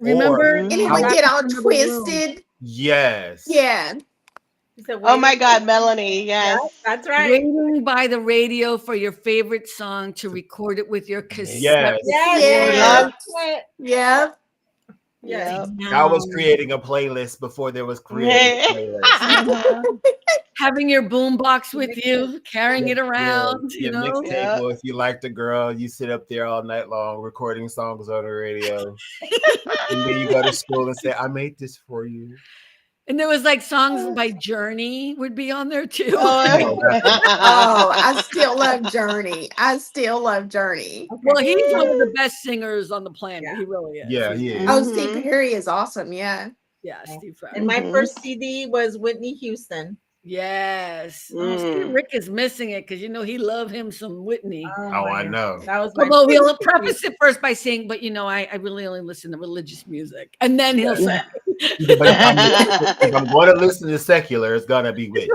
Remember? And it would get all twisted. Yes. Yeah. Oh my God, Melanie. Yes. That's right. Waiting by the radio for your favorite song to record it with your cassette. Yeah. I was creating a playlist before there was creating a playlist. Having your boombox with you, carrying it around, you know. Mixtape, well, if you liked a girl, you sit up there all night long recording songs on the radio. And then you go to school and say, I made this for you. And there was like songs by Journey would be on there too. I still love Journey. Well, he's one of the best singers on the planet. He really is. Yeah, he is. Oh, Steve Perry is awesome. Yeah. Yeah, Steve Perry. And my first CD was Whitney Houston. Yes. Rick is missing it because he loved him some Whitney. I know. That was although he'll preface it first by saying, but I really only listen to religious music. And then he'll say If I'm going to listen to secular, it's gonna be Whitney.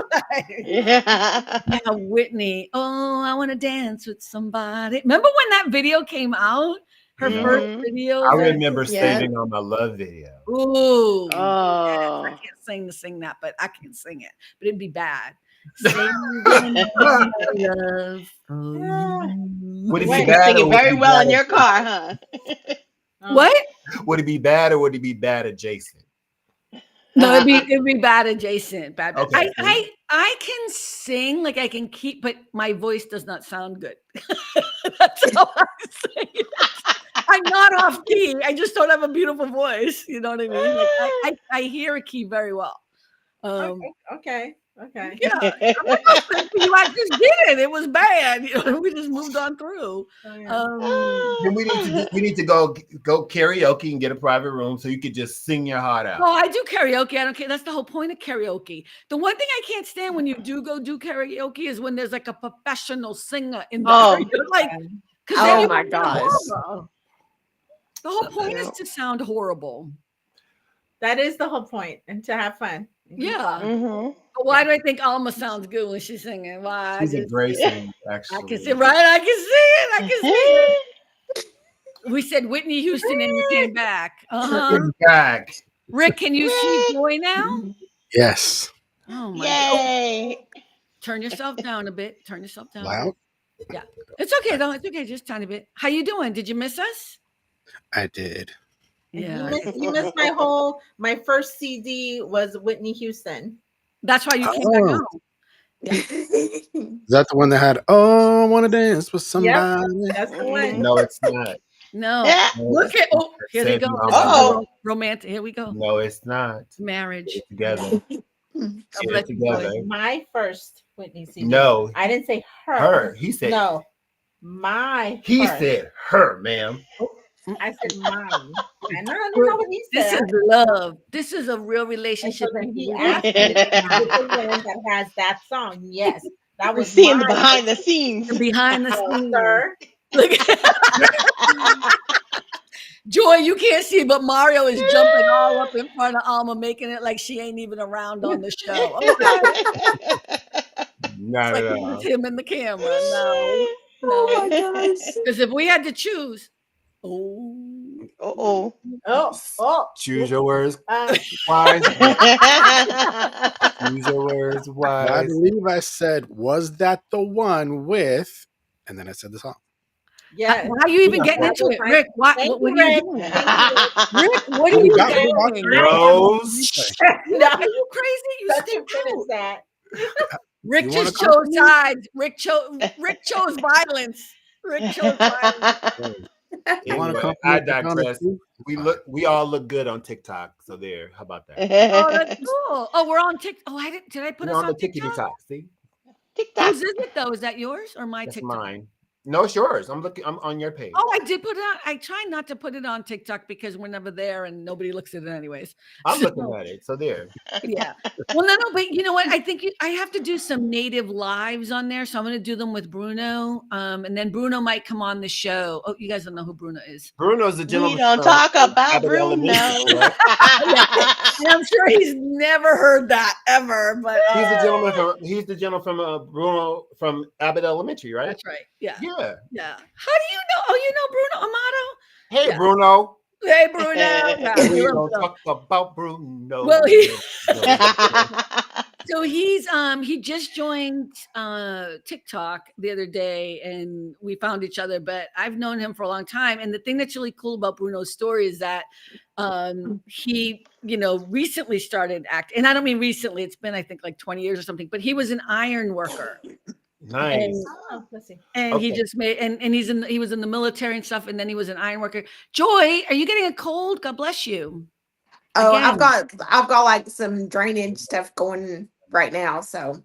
Yeah. Yeah, Whitney. Oh, I want to dance with somebody. Remember when that video came out? Her first video. I remember Yeah. saving on my love video. Ooh. Yes, I Oh. can't sing that, but I can sing it. But it'd be bad. Saving my love for you. Would it be You bad? sing or it would it very be well bad in your at- car, huh? What? Would it be bad or would it be bad adjacent? No, it'd be bad adjacent. Bad. Okay. I can sing, like I can keep, but my voice does not sound good. That's how I sing it. I'm not off key. I just don't have a beautiful voice. You know what I mean? Like I hear a key very well. Okay. Yeah, I'm not gonna say you. I just did it. It was bad. You know, we just moved on through. Then we need to go karaoke and get a private room so you could just sing your heart out. Well, I do karaoke. I don't care. That's the whole point of karaoke. The one thing I can't stand when you do karaoke is when there's like a professional singer in there. Oh. You're like, Oh my gosh. The whole point is to sound horrible. That is the whole point, and to have fun. Yeah. Mhm. But why do I think Alma sounds good when she's singing? Why? She's a great singer, I actually. can sing, right? I can sing it. We said Whitney Houston and you came back. Back. Rick, can you see Joy now? Yes. Oh my God. Yay. Turn yourself down a bit. Turn yourself down. Loud? Yeah. It's okay though. It's okay. Just a tiny bit. How you doing? Did you miss us? I did. Yeah. You missed my first CD was Whitney Houston. That's why you came back Oh. home. Is that the one that had, oh, I want to dance with somebody? That's the one. No, it's not. No. Yeah. Look at here they Said go. no. Uh-oh. Romantic. Here we go. No, it's not. Marriage. Get together. God Get bless it you, together. Joy. My first Whitney CD. No, I didn't say her. her. He said. No, my. He first. said her, ma'am. I said mine. And I don't know what he This said. is love. This is a real And relationship. so then he asked me the one that has that song. Yes, that We're was seeing the mine. behind the scenes. Behind the Oh, scenes. sir. Look at Joy, you can't see, but Mario is jumping all up in front of Alma, making it like she ain't even around on the show. Okay. Not Like at it all. was him in the camera. No. Oh my gosh. Because if we had to choose, Uh-oh. Oh. Choose your words wise. Choose your words I wise. believe I said, was that the one with, and then I said the song. Yes. Why are you even getting into it? Rick, what Thank are you, you Rick. doing? Thank Rick, what are We you got- we doing? watched Rose. No, Are you crazy? You let stay you finish out. that. Rick You wanna just come chose to me? sides. Rick chose violence. Rick chose violence. You want to Anyway, come? I with the gun or digress. two? We all look good on TikTok. So there. How about that? Oh, that's cool. Oh, we're on TikTok. Oh, did I put We're us on the on TikTok? TikTok. See, TikTok. Whose is it though? Is that yours or my that's TikTok? mine. No, it's yours. I'm on your page. Oh, I did put it on. I try not to put it on TikTok because we're never there and nobody looks at it anyways. I'm So, looking at it. So there. yeah. Well, no, but you know what? I think I have to do some native lives on there. So I'm going to do them with Bruno. And then Bruno might come on the show. Oh, you guys don't know who Bruno is. Bruno's the gentleman. We don't from talk about Abbott Bruno. Elementary, right? And I'm sure he's never heard that ever, but He's the gentleman from Bruno from Abbott Elementary, right? that's right. Yeah. Yeah. Yeah. How do you know? Oh, you know Bruno Amato? Hey, Yeah. Bruno. Hey, Bruno. Yeah, We you're don't up. talk about Bruno. Well, No. So he just joined TikTok the other day and we found each other, but I've known him for a long time. And the thing that's really cool about Bruno's story is that he, recently started acting. And I don't mean recently, it's been I think like 20 years or something, but he was an iron worker. Nice. And, Oh, let's see. and he Okay. just made and he was in the military and stuff, and then he was an iron worker. Joy, are you getting a cold? God bless you. Oh, Again. I've got like some drainage stuff going right now, so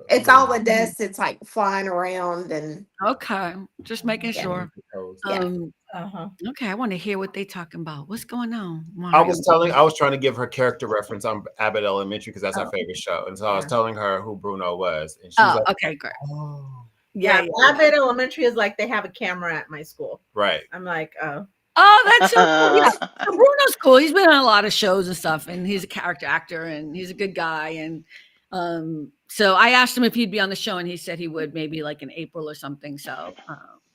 it's all the dust. It's like flying around, and Okay. Just making sure. Yeah. Okay, I want to hear what they talking about. What's going on? I was trying to give her character reference on Abbott Elementary because that's her favorite show. And so I was telling her who Bruno was. And she was like, okay, great. oh, Yeah. Abbott Elementary is like they have a camera at my school. right. I'm like, oh, Oh, that's so cool. Yeah. So Bruno's cool. He's been on a lot of shows and stuff, and he's a character actor, and he's a good guy. And so I asked him if he'd be on the show, and he said he would, maybe like in April or something. So,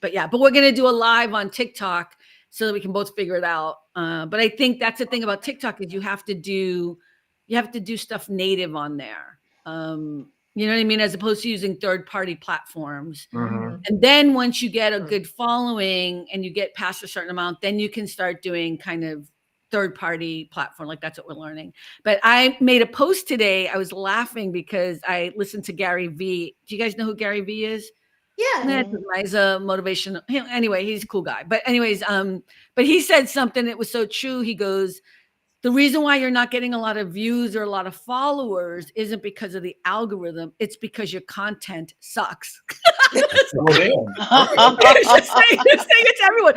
but we're gonna do a live on TikTok so that we can both figure it out. But I think that's the thing about TikTok is you have to do stuff native on there. You know what I mean? As opposed to using third-party platforms. Mhm. And then once you get a good following and you get past a certain amount, then you can start doing kind of third-party platform. Like that's what we're learning. But I made a post today. I was laughing because I listened to Gary Vee. Do you guys know who Gary Vee is? Yeah. He's a motivation. Anyway, he's a cool guy. But anyways, but he said something that was so true. He goes, the reason why you're not getting a lot of views or a lot of followers isn't because of the algorithm. It's because your content sucks. Well, damn. He's just saying it to everyone.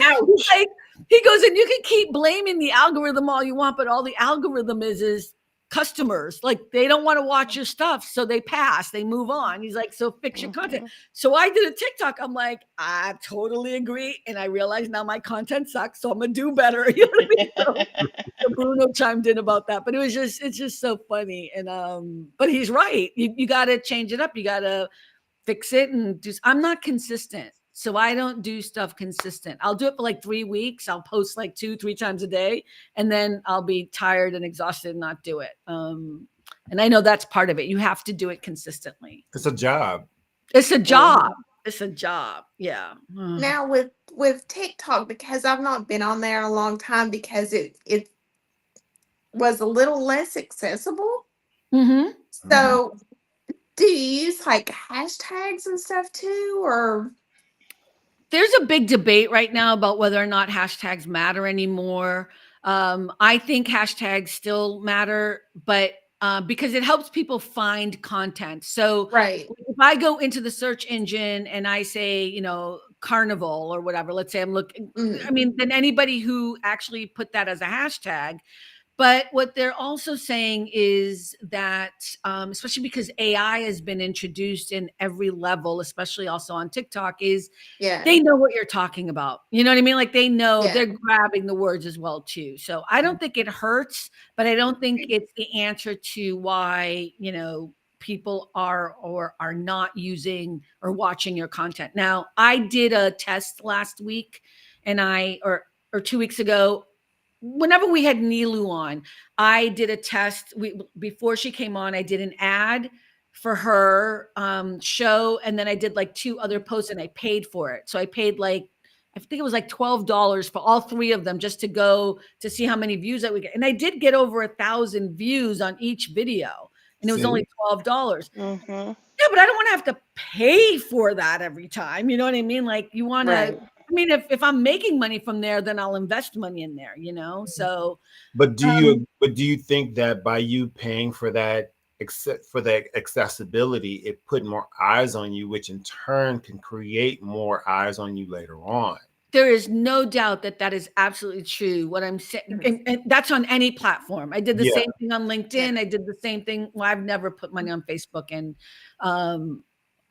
He goes, and you can keep blaming the algorithm all you want, but all the algorithm is customers. Like they don't want to watch your stuff, so they pass, they move on. He's like, so fix your content. So I did a TikTok. I'm like, I totally agree, and I realize now my content sucks, so I'm gonna do better. You know what I mean? So Bruno chimed in about that, but it's just so funny. And but he's right. You got to change it up. You got to fix it and do. I'm not consistent. So I don't do stuff consistent. I'll do it for like 3 weeks. I'll post like 2-3 times a day, and then I'll be tired and exhausted and not do it. And I know that's part of it. You have to do it consistently. It's a job. It's a job. It's a job. Yeah. Now with TikTok, because I've not been on there in a long time because it was a little less accessible. Mm-hmm. So do you use like hashtags and stuff too, or? There's a big debate right now about whether or not hashtags matter anymore. I think hashtags still matter, but because it helps people find content. So right. If I go into the search engine and I say, carnival or whatever, let's say I'm looking, I mean, then anybody who actually put that as a hashtag. But what they're also saying is that, especially because AI has been introduced in every level, especially also on TikTok, is they know what you're talking about. You know what I mean? Like they know they're grabbing the words as well too. So I don't think it hurts, but I don't think it's the answer to why, people are or are not using or watching your content. Now, I did a test last week and or 2 weeks ago. Whenever we had Nilu on, I did a test. Before she came on, I did an ad for her show, and then I did like 2 other posts, and I paid for it. So I paid I think it was like $12 for all 3 of them just to go to see how many views I would get. And I did get over 1,000 views on each video, and it was only $12. Mm-hmm. Yeah, but I don't want to have to pay for that every time. You know what I mean? Like you want to. I mean, if I'm making money from there, then I'll invest money in there, So, but do you think that by you paying for that, except for the accessibility, it put more eyes on you, which in turn can create more eyes on you later on? There is no doubt that is absolutely true. What I'm saying, and that's on any platform. I did the same thing on LinkedIn. I did the same thing. Well, I've never put money on Facebook and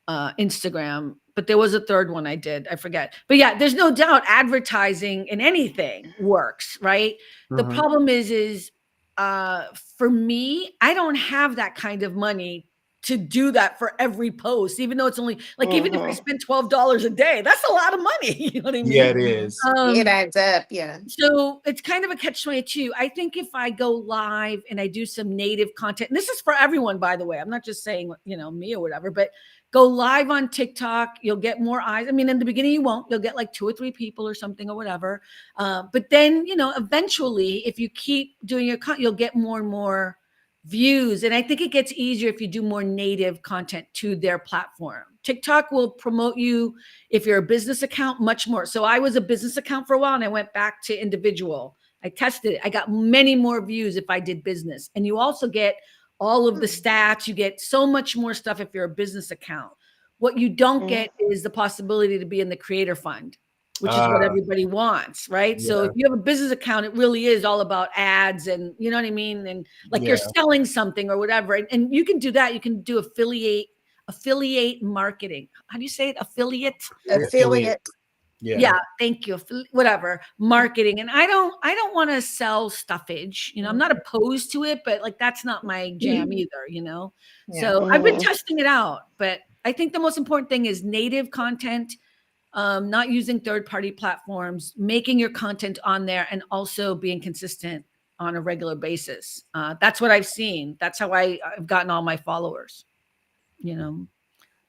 Instagram, but there was a third one I did. I forget. But yeah, there's no doubt advertising in anything works, right? The problem is for me, I don't have that kind of money to do that for every post, even though it's only even if I spend $12 a day, that's a lot of money. You know what I mean? Yeah, it is. It adds up. Yeah. So it's kind of a catch-22. I think if I go live and I do some native content, and this is for everyone, by the way, I'm not just saying, me or whatever, but go live on TikTok, you'll get more eyes. I mean, in the beginning, you won't. You'll get like 2 or 3 people or something or whatever. But then, eventually, if you keep doing your content, you'll get more and more views. And I think it gets easier if you do more native content to their platform. TikTok will promote you if you're a business account much more. So I was a business account for a while and I went back to individual. I tested it. I got many more views if I did business. And you also get all of the stats. You get so much more stuff if you're a business account. What you don't get is the possibility to be in the creator fund, which is what everybody wants, right? Yeah. So if you have a business account, it really is all about ads and you know what I mean? And like you're selling something or whatever. And you can do that. You can do affiliate marketing. How do you say it? Affiliate. Yeah, thank you. Whatever marketing, and I don't want to sell stuffage. I'm not opposed to it, but like that's not my jam either. Yeah. So I've been testing it out, but I think the most important thing is native content, not using third-party platforms, making your content on there, and also being consistent on a regular basis. That's what I've seen. That's how I've gotten all my followers. And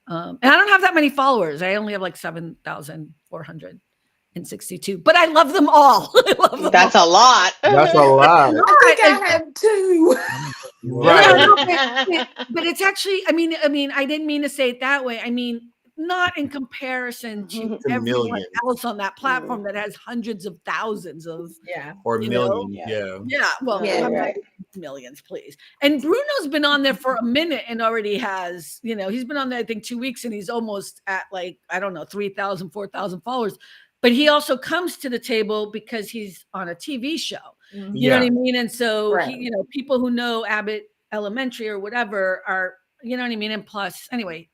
I don't have that many followers. I only have like 7,462, but I love them all. I love them That's all. a lot. That's a lot. I think I have 2. Right. But it's actually, I mean, I didn't mean to say it that way. I mean, not in comparison to everyone millions. else on that platform that has hundreds of thousands of, or millions. Yeah. Well, right. Millions, please. And Bruno's been on there for a minute and already has, he's been on there, I think 2 weeks, and he's almost at like, I don't know, 3,000, 4,000 followers. But he also comes to the table because he's on a TV show. You know what I mean? And so he, people who know Abbott Elementary or whatever are, you know what I mean? And plus, anyway,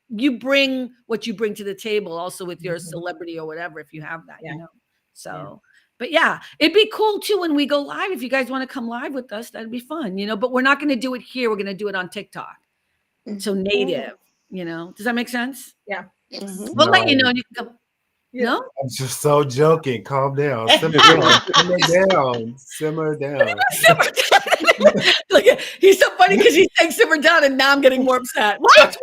you bring what you bring to the table also with your celebrity or whatever, if you have that, So, but yeah, it'd be cool too when we go live. If you guys want to come live with us, that'd be fun, but we're not going to do it here. We're going to do it on TikTok. So native, does that make sense? Yeah. We'll let you know. And you can come. No, I'm just so joking. Calm down. Simmer down. Simmer down. Look, he's so funny because he's saying simmer down, and now I'm getting more upset. What?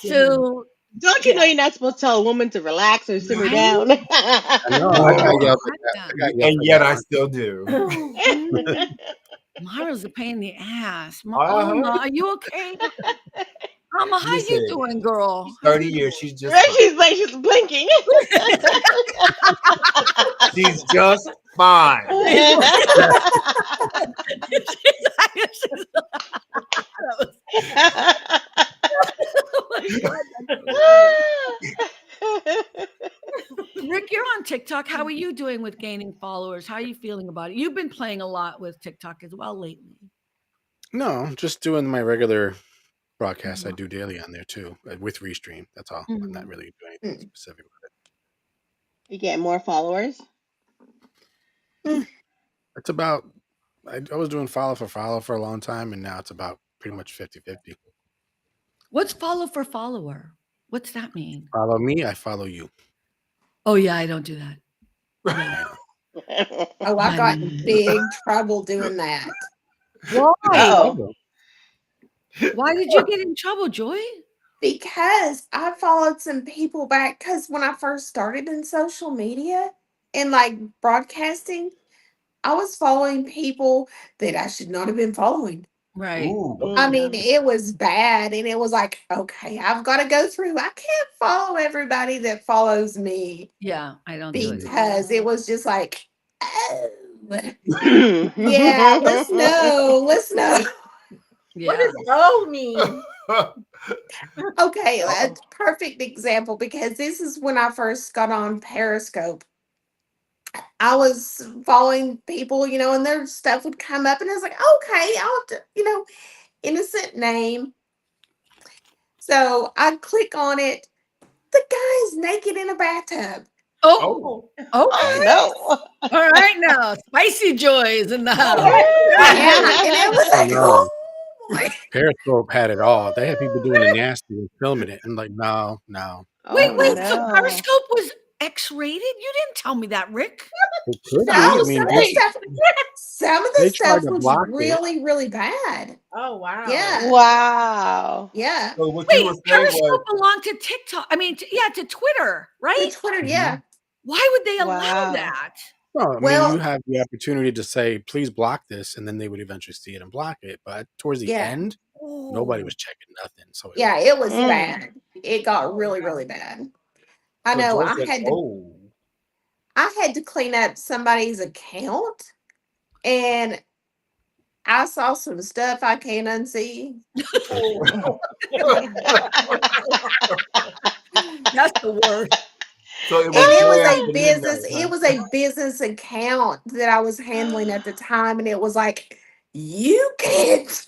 So, don't you know you're not supposed to tell a woman to relax or simmer down? And yet I still do. Mara's a pain in the ass. Mama, are you okay? Mama, how you doing, girl? 30 years. She's just she's blinking. She's just fine. Rick, you're on TikTok. How are you doing with gaining followers? How are you feeling about it? You've been playing a lot with TikTok as well lately. No, just doing my regular broadcasts I do daily on there too, with Restream. That's all. I'm not really doing anything specific with it. You get more followers? It's about, I was doing follow for a long time, and now it's about pretty much 50-50. What's follow for follower? What's that mean? Follow me, I follow you. Oh yeah, I don't do that. Oh, I got in big trouble doing that. Why? Why did you get in trouble, Joy? Because I followed some people back, because when I first started in social media and like broadcasting, I was following people that I should not have been following. Right. I mean, it was bad, and it was like, okay, I've got to go through. I can't follow everybody that follows me. Yeah, I don't because it was just like, oh, yeah, let's know. Yeah. What does "oh" mean? Okay, a perfect example, because this is when I first got on Periscope. I was following people, and their stuff would come up, and I was like, okay, I'll, innocent name. So I click on it. The guy's naked in a bathtub. Oh, no. All right, now Spicy Joy is in the house. Yeah, and it was like, oh my. Periscope had it all. They had people doing the nasty and filming it, and like, no. Wait, so Periscope was X-rated? You didn't tell me that, Rick. It could be. No, I mean, some of the stuff tried to was block it. really, really bad. Oh wow. Yeah. Wow. Yeah. So what Wait, you were saying Periscope belonged to TikTok. I mean, to Twitter, right? To Twitter, yeah. Why would they allow Wow. that? Well, you have the opportunity to say, please block this, and then they would eventually see it and block it. But towards the end, nobody was checking nothing. So it was bad. It got really, really bad. I know. I had to clean up somebody's account, and I saw some stuff I can't unsee. That's the worst. So It was a business account that I was handling at the time, and it was like, you can't.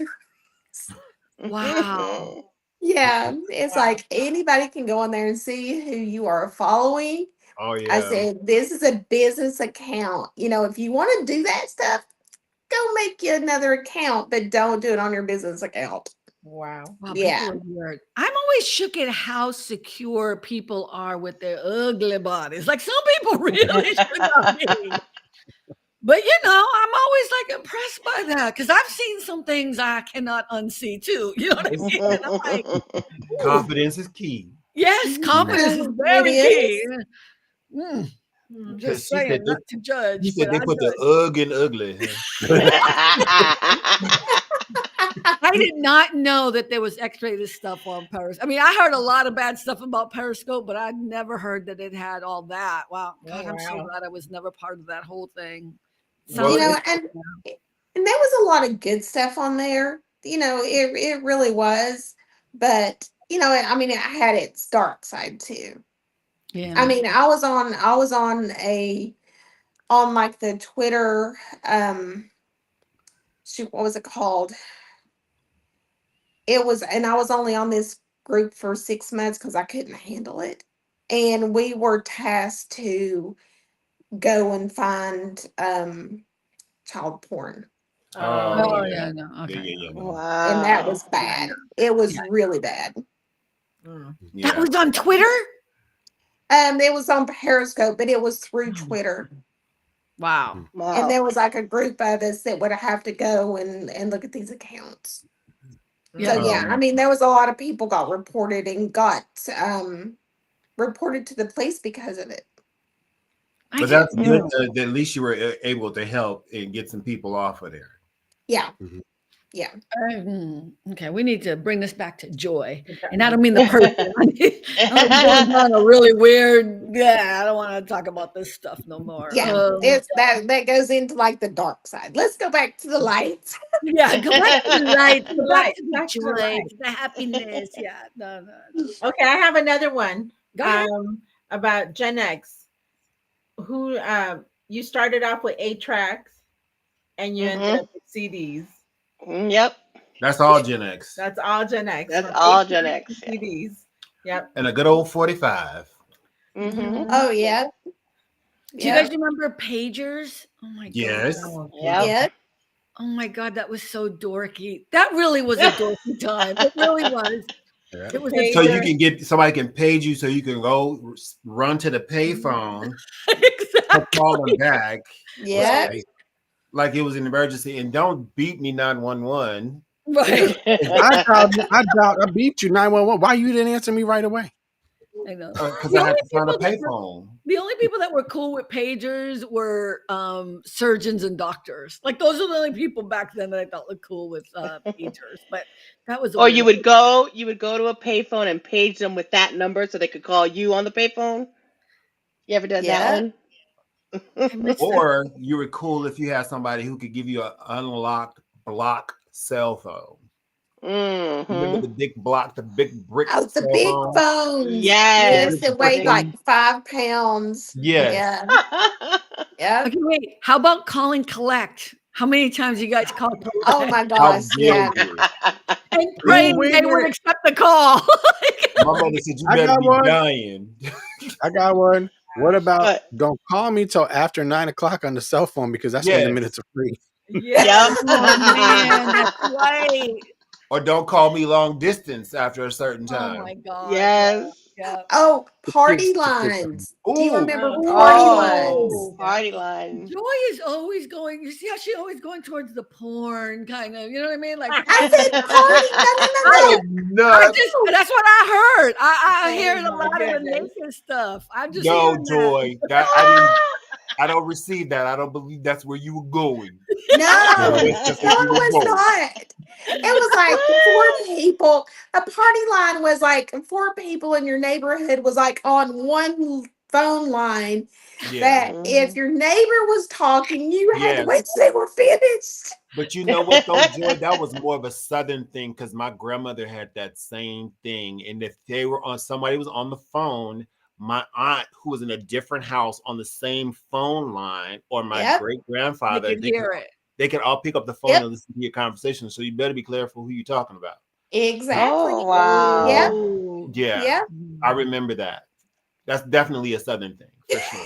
Wow. Yeah, it's like anybody can go on there and see who you are following. Oh I yeah. said, this is a business account. If you want to do that stuff, go make you another account, but don't do it on your business account. Wow. Wow, Yeah. people are weird. I'm always shook at how secure people are with their ugly bodies. Like some people really should not be. But I'm always like impressed by that because I've seen some things I cannot unsee too. You know what I mean? And I'm like, ooh, Confidence is key. yes, confidence is It very key. is. Mm, Mm. just She said saying, they, not to judge, you said but they I put the judge. ugh in ugly. I did not know that there was X-rated stuff on Periscope. I mean, I heard a lot of bad stuff about Periscope, but I'd never heard that it had all that. Wow, God, I'm so wow. glad I was never part of that whole thing. Well, Sounds and there was a lot of good stuff on there. It really was. But I mean, it had its dark side too. yeah. I mean, I was on like the Twitter, shoot, what was it called? And I was only on this group for 6 months because I couldn't handle it. And we were tasked to go and find child porn. Oh yeah. yeah, no, okay. Yeah. No. And that Wow. was bad. It was Yeah. really bad. Mm. That Yeah. was on Twitter. It was on Periscope, but it was through Twitter. Wow. And Wow. there was like a group of us that would have to go and look at these accounts. Yeah. So yeah, I mean, there was a lot of people got reported and got reported to the police because of it. I But that's didn't good know. that at least you were able to help and get some people off of there. Yeah. Mhm. Yeah. Okay, we need to bring this back to joy, and I don't mean the person. I'm going down a really weird. Yeah, I don't want to talk about this stuff no more. Yeah. It's that goes into like the dark side. Let's go back to the lights. Yeah, go back to the light, Go back to the joy, light. the happiness. Yeah, no. Okay, I have another one. Go ahead. About Gen X. Who you started off with 8 tracks and you ended up with CDs. Yep. That's all Gen X. That's all Gen X. That's from all 8 Gen tracks X. to CDs. Yep. And a good old 45. Mm-hmm. Oh yeah. Do you guys remember pagers? Oh my Yes. god. Yep. Yeah. Oh my god, that was so dorky. That really was a dorky time. It really was. Yeah. It was So you can get somebody can page you so you can go run to the payphone, exactly. call them back. Yeah. Like it was an emergency, and don't beat me 911. Right. I beat you 911. Why you didn't answer me right away? I know. Because The I had only to find a people that were- payphone. The only people that were cool with pagers were surgeons and doctors. Like those are the only people back then that I thought looked cool with pagers. But that was. Or you would go to a payphone and page them with that number so they could call you on the payphone. You ever done that one? Or you were cool if you had somebody who could give you an unlocked block cell phone. Mm-hmm. Remember the big block, the big brick. Oh, the big phones. Yes. It weighed like 5 pounds. Yes. Yeah. Okay, wait. How about call and collect? How many times you guys called? Oh my gosh. Yeah. And praying they would accept the call. My mother said, "You better be dying." I got one. What about don't call me till after 9 o'clock on the cell phone because that's when the minutes are free. Yeah. Oh man, that's right. Or don't call me long distance after a certain Oh time. my god. Yes. Yeah. Oh, party lines. Do you Ooh. remember party Oh, lines? party line. Joy is always going. You see how she's always going towards the porn kind of. You know what I mean? Like I said party. No, that's what I heard. I hear Oh a my lot of the goodness. naked stuff. I'm just no, hearing Joy. I don't receive that. I don't believe that's where you were going. No, That's it where you were was going. not. It was like 4 people. A party line was like 4 people in your neighborhood was like on one phone line. Yeah. That if your neighbor was talking, you had to wait till they were finished. But you know what, though, Joy? That was more of a Southern thing because my grandmother had that same thing. And if they were on, somebody was on the phone, my aunt, who was in a different house on the same phone line, or my great grandfather, you could hear it. They could all pick up the phone and listen to your conversation. So you better be careful who you're talking about. Exactly. Oh wow. Yep. Oh. Yeah, Yep. I remember that. That's definitely a Southern thing for sure.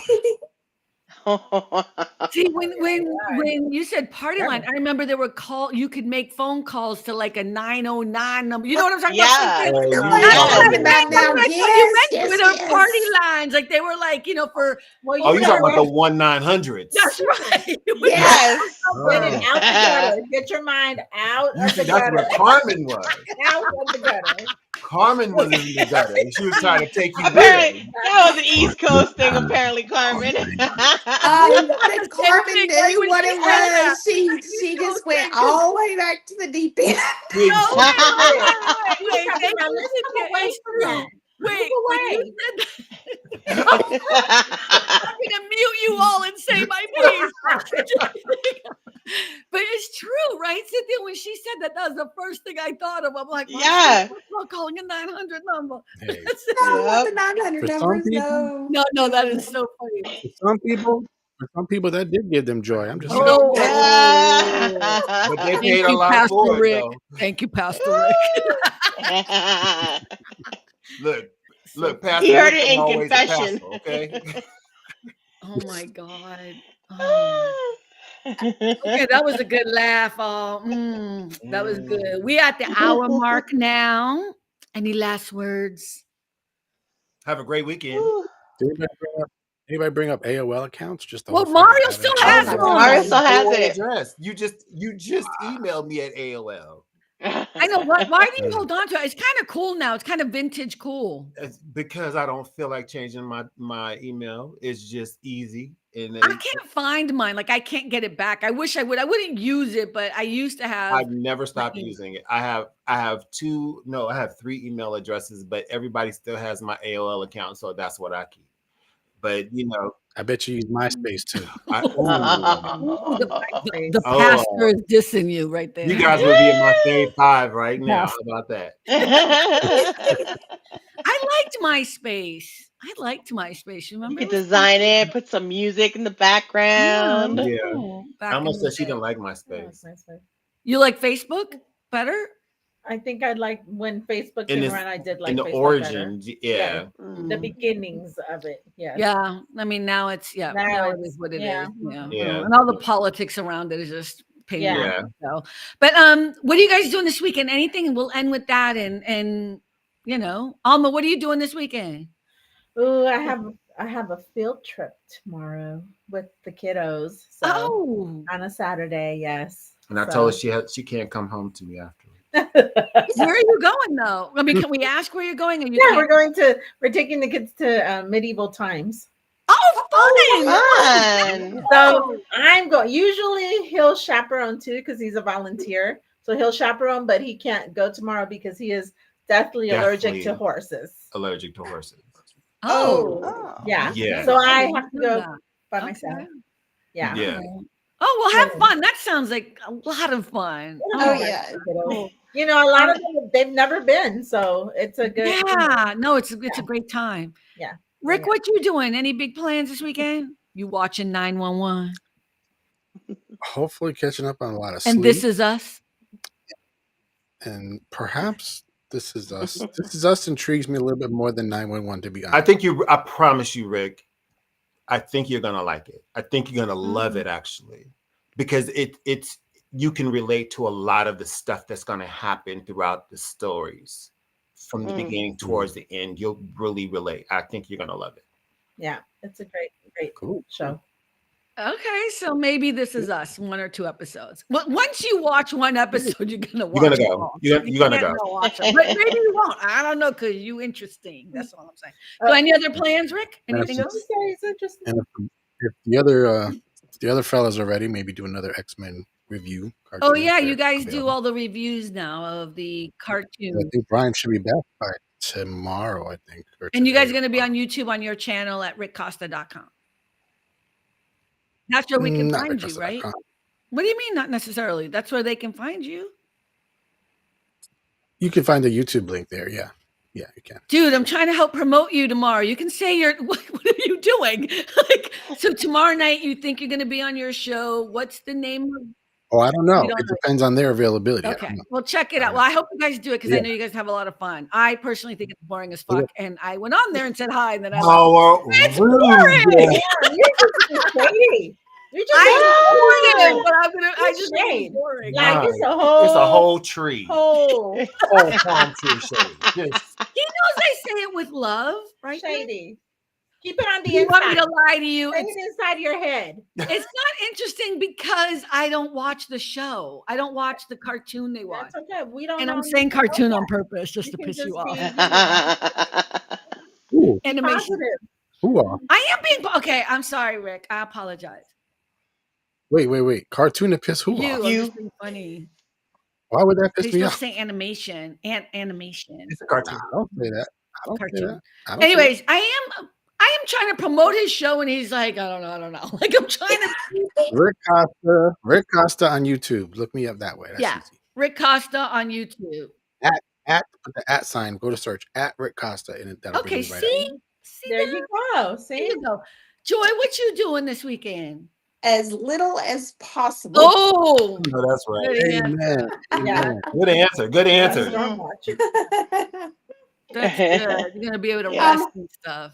See, when you said party Yeah. line, I remember there were you could make phone calls to like a 909 number. You know what I'm talking Yeah. about? Oh, I know Yes. what you're talking about now. That's what you Yes, meant yes, with our party yes. lines. Like they were like, for Well, Oh, you you talking about the know, 1-900s? that's right. Yes. get it out the gutter. Get your mind out You of see, the that's gutter. where Carmen was. Out of the gutter. Carmen was in the gutter. She was trying to take you with Apparently, her. that was an East Coast thing. Apparently, Carmen. But Same Carmen thing, like knew when what she it said that. was. She just went all the way back to the deep end. No, wait, We're talking thank about, you, let's come Cynthia. away It's from true. that. Wait, Move when you away. said that, I'm gonna mute you all and say my piece. But it's true, right, Cynthia? When she said that, that was the first thing I thought of. I'm like, Yeah. what's wrong calling a 900 number? Hey, That's it. No, what the Yep. 900 for some numbers, people, no. No, that is so funny. for some people, that did give them joy. I'm just You saying. know what? Yeah. But they Thank paid a you, lot Pastor for it, Rick. though. Thank you, Pastor Rick. Look, So- Pastor He heard Rick it ain't in always a confession. pastor, okay? Oh my God. Oh. Okay, that was a good laugh. That was good. We at the hour mark now. Any last words? Have a great weekend. Did anybody bring up AOL accounts? Just the Well, whole fact Mario of still having has an Oh my one. Mario God. still has AOL it. address. You just emailed me at AOL. I know. Why do you hold on to it? It's kind of cool now. It's kind of vintage cool. It's because I don't feel like changing my email. It's just easy. And then I can't find mine. Like I can't get it back. I wish I would. I wouldn't use it, but I used to have. I've never stopped email. using it. I have 3 email addresses, but everybody still has my AOL account, so that's what I keep. But I bet you use MySpace too. The pastor is dissing you right there. You guys would be in my fave 5 right now. How about that? I liked MySpace. You You remember? could design it, put some music in the background. Yeah. Back Alma in the said she day. didn't like Yeah, MySpace. that's nice. You like Facebook better? I think I'd like when Facebook In came this- around, I did like In the Facebook origin, better. yeah. The beginnings of it. Yeah. Yeah. I mean, now it's Now now it it's- is what it is. yeah. Yeah. And all the politics around it is just pain. in the Yeah. ass, So, but what are you guys doing this weekend? Anything? And we'll end with that. And Alma, what are you doing this weekend? Ooh, I have a field trip tomorrow with the kiddos. So Oh, on a Saturday, yes. And I told her she can't come home to me afterwards. where are you going though? I mean, can we ask where you're going? Or you Yeah, can't? we're taking the kids to medieval times. Oh, Fun. So I'm going. Usually he'll chaperone too because he's a volunteer. So he'll chaperone, but he can't go tomorrow because he is deathly allergic to horses. Allergic to horses. Oh, Yeah. Yeah. So I have to know go that. by Okay. myself. Yeah. Yeah. Oh, well, have fun. That sounds like a lot of fun. Oh, yeah. You know, a lot of them they've never been, so it's a good. Yeah, no, it's a great time. Yeah. Rick, Yeah. what you doing? Any big plans this weekend? You watching 911? Hopefully, catching up on a lot of sleep. And This Is Us? And perhaps This Is Us. This Is Us intrigues me a little bit more than 911, to be honest. I promise you, Rick, I think you're gonna like it. I think you're gonna love it actually. Because it's you can relate to a lot of the stuff that's gonna happen throughout the stories. From the beginning towards the end. You'll really relate. I think you're gonna love it. Yeah, it's a great show. Okay, so maybe This Is Us, 1 or 2 episodes. Well, once you watch one episode, you're gonna watch. You're gonna them go. all. You're gonna can't go. not watch them. But maybe you won't. I don't know because you interesting. That's all I'm saying. So, any other plans, Rick? Anything else? It's interesting. And if the other fellas are ready, maybe do another X-Men review. Oh cartoon yeah, if you they're guys do available. all the reviews now of the I cartoon. think Brian should be back by tomorrow, I think. or And you guys today are going to or be on YouTube on your channel at rickcosta.com. That's where we can Not find you, rickcosta.com. right? What do you mean not necessarily? That's where they can find you. You can find the YouTube link there. Yeah. Yeah, you can. Dude, I'm trying to help promote you tomorrow. You can say what are you doing? So tomorrow night you think you're going to be on your show. What's the name of Oh, I don't We know. don't It know. depends on their availability. Okay, well, check it out. Well, I hope you guys do it because I know you guys have a lot of fun. I personally think it's boring as fuck, and I went on there and said hi, and then I left. It's boring. You're I supportive, but I just think it's boring. Like it's a whole tree. Whole palm tree shady. He knows I say it with love, right? Shady. Keep it on the You inside. want me to lie to you? Bring it inside your head. It's not interesting because I don't watch the show. I don't watch the cartoon they watch. That's okay. We don't. And know I'm saying cartoon on purpose just to piss you off. Animation. I am being okay. I'm sorry, Rick. I apologize. Wait. Cartoon to piss who off? I'm just being funny. Why would that piss me You're off? saying animation and animation. It's a cartoon. I don't say that. Cartoon. Anyways, I am trying to promote his show, and he's like, I don't know. Like I'm trying to. Rick Costa on YouTube. Look me up that way. That's easy. Rick Costa on YouTube. Put the @ sign. Go to search @ Rick Costa, and that'll bring you right see there you go. See, there you go. Joy, what you doing this weekend? As little as possible. Oh, no, that's right. Amen. Yeah. Good answer. Good answer. That's good. You're gonna be able to rest and stuff.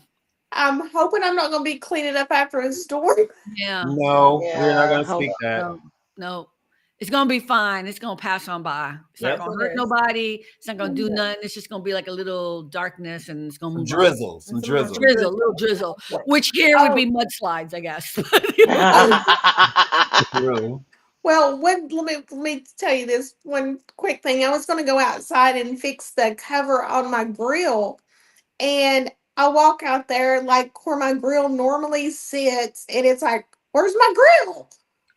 I'm hoping I'm not going to be cleaning up after a storm. Yeah. No, we're not going to speak that. No. It's going to be fine. It's going to pass on by. It's not going to hurt nobody. It's not going to do nothing. It's just going to be like a little darkness, and it's going to move drizzle. Some little drizzle, which here would be mudslides, I guess. Well, let me tell you this one quick thing. I was going to go outside and fix the cover on my grill, and I walk out there like where my grill normally sits, and it's like, "Where's my grill?"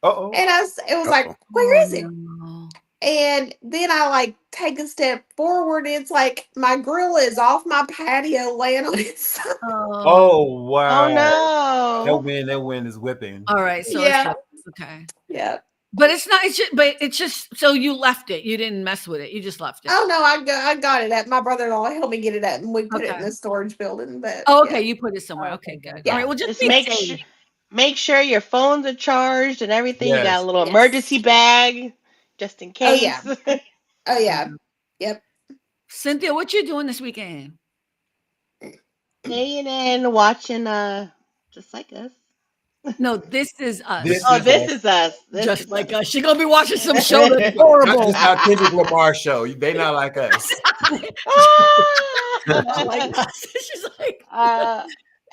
And it was like, "Where is it?" And then I like take a step forward. And it's like my grill is off my patio, laying on its side. Oh wow! Oh no! That wind is whipping. All right, so yeah, it's okay. Yeah. But it's not. It's just. So you left it. You didn't mess with it. You just left it. Oh no, I got it at my brother-in-law helped me get it at, and we put it in the storage building. But okay, you put it somewhere. Okay, good. Yeah. All right, well, just make sure your phones are charged and everything. Yes. You got a little emergency bag just in case. Oh yeah. Yep. Cynthia, what you doing this weekend? Staying in, watching Just Like Us. No, This Is Us. This is us. Just Like Us. She's gonna be watching some show that's horrible. It's not Kendrick Lamar show. They not like us. Not like us. She's like,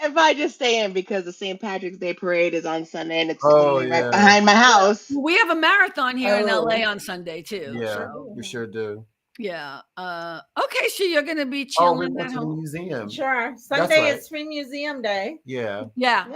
if I just stay in because the St. Patrick's Day parade is on Sunday and it's right behind my house. We have a marathon here in LA on Sunday too. Yeah, so. we sure do. Yeah. Okay, so you're gonna be chilling at home. the museum. Sure. Sunday is Free Museum Day. Yeah. Yeah.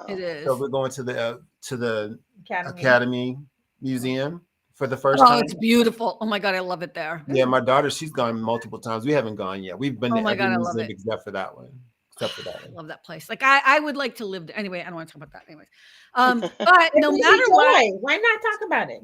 It is. So we're going to the Academy Museum for the first time. Oh, it's beautiful. Oh my God, I love it there. Yeah, my daughter, she's gone multiple times. We haven't gone yet. We've been to every museum except for that one. I love that place. Like I would like to live there. Anyway, I don't want to talk about that. Anyways, but no matter what, why not talk about it?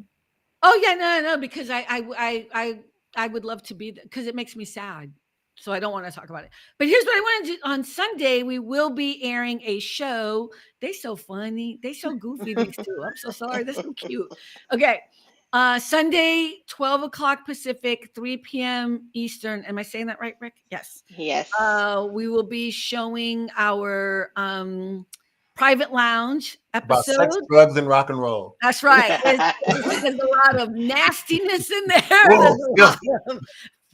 Oh yeah, no, because I would love to be there because it makes me sad. So I don't want to talk about it. But here's what I want to do. On Sunday, we will be airing a show. They so funny. They so goofy, these two. I'm so sorry. They're so cute. Okay. Sunday, 12 o'clock Pacific, 3 p.m. Eastern. Am I saying that right, Rick? Yes. Yes. We will be showing our private lounge episode. About sex, drugs, and rock and roll. That's right. There's a lot of nastiness in there.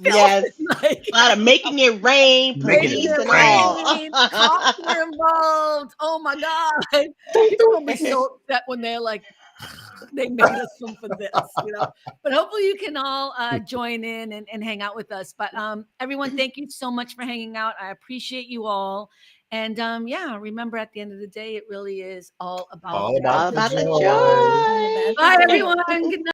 Yes, like, a lot of making it rain, police and all. Cops are involved. Oh my God. People will be so upset when they're like, they made us film for this, you know. But hopefully you can all join in and hang out with us. But everyone, thank you so much for hanging out. I appreciate you all. And yeah, remember at the end of the day, it really is all about the joy. Bye, everyone. Good night.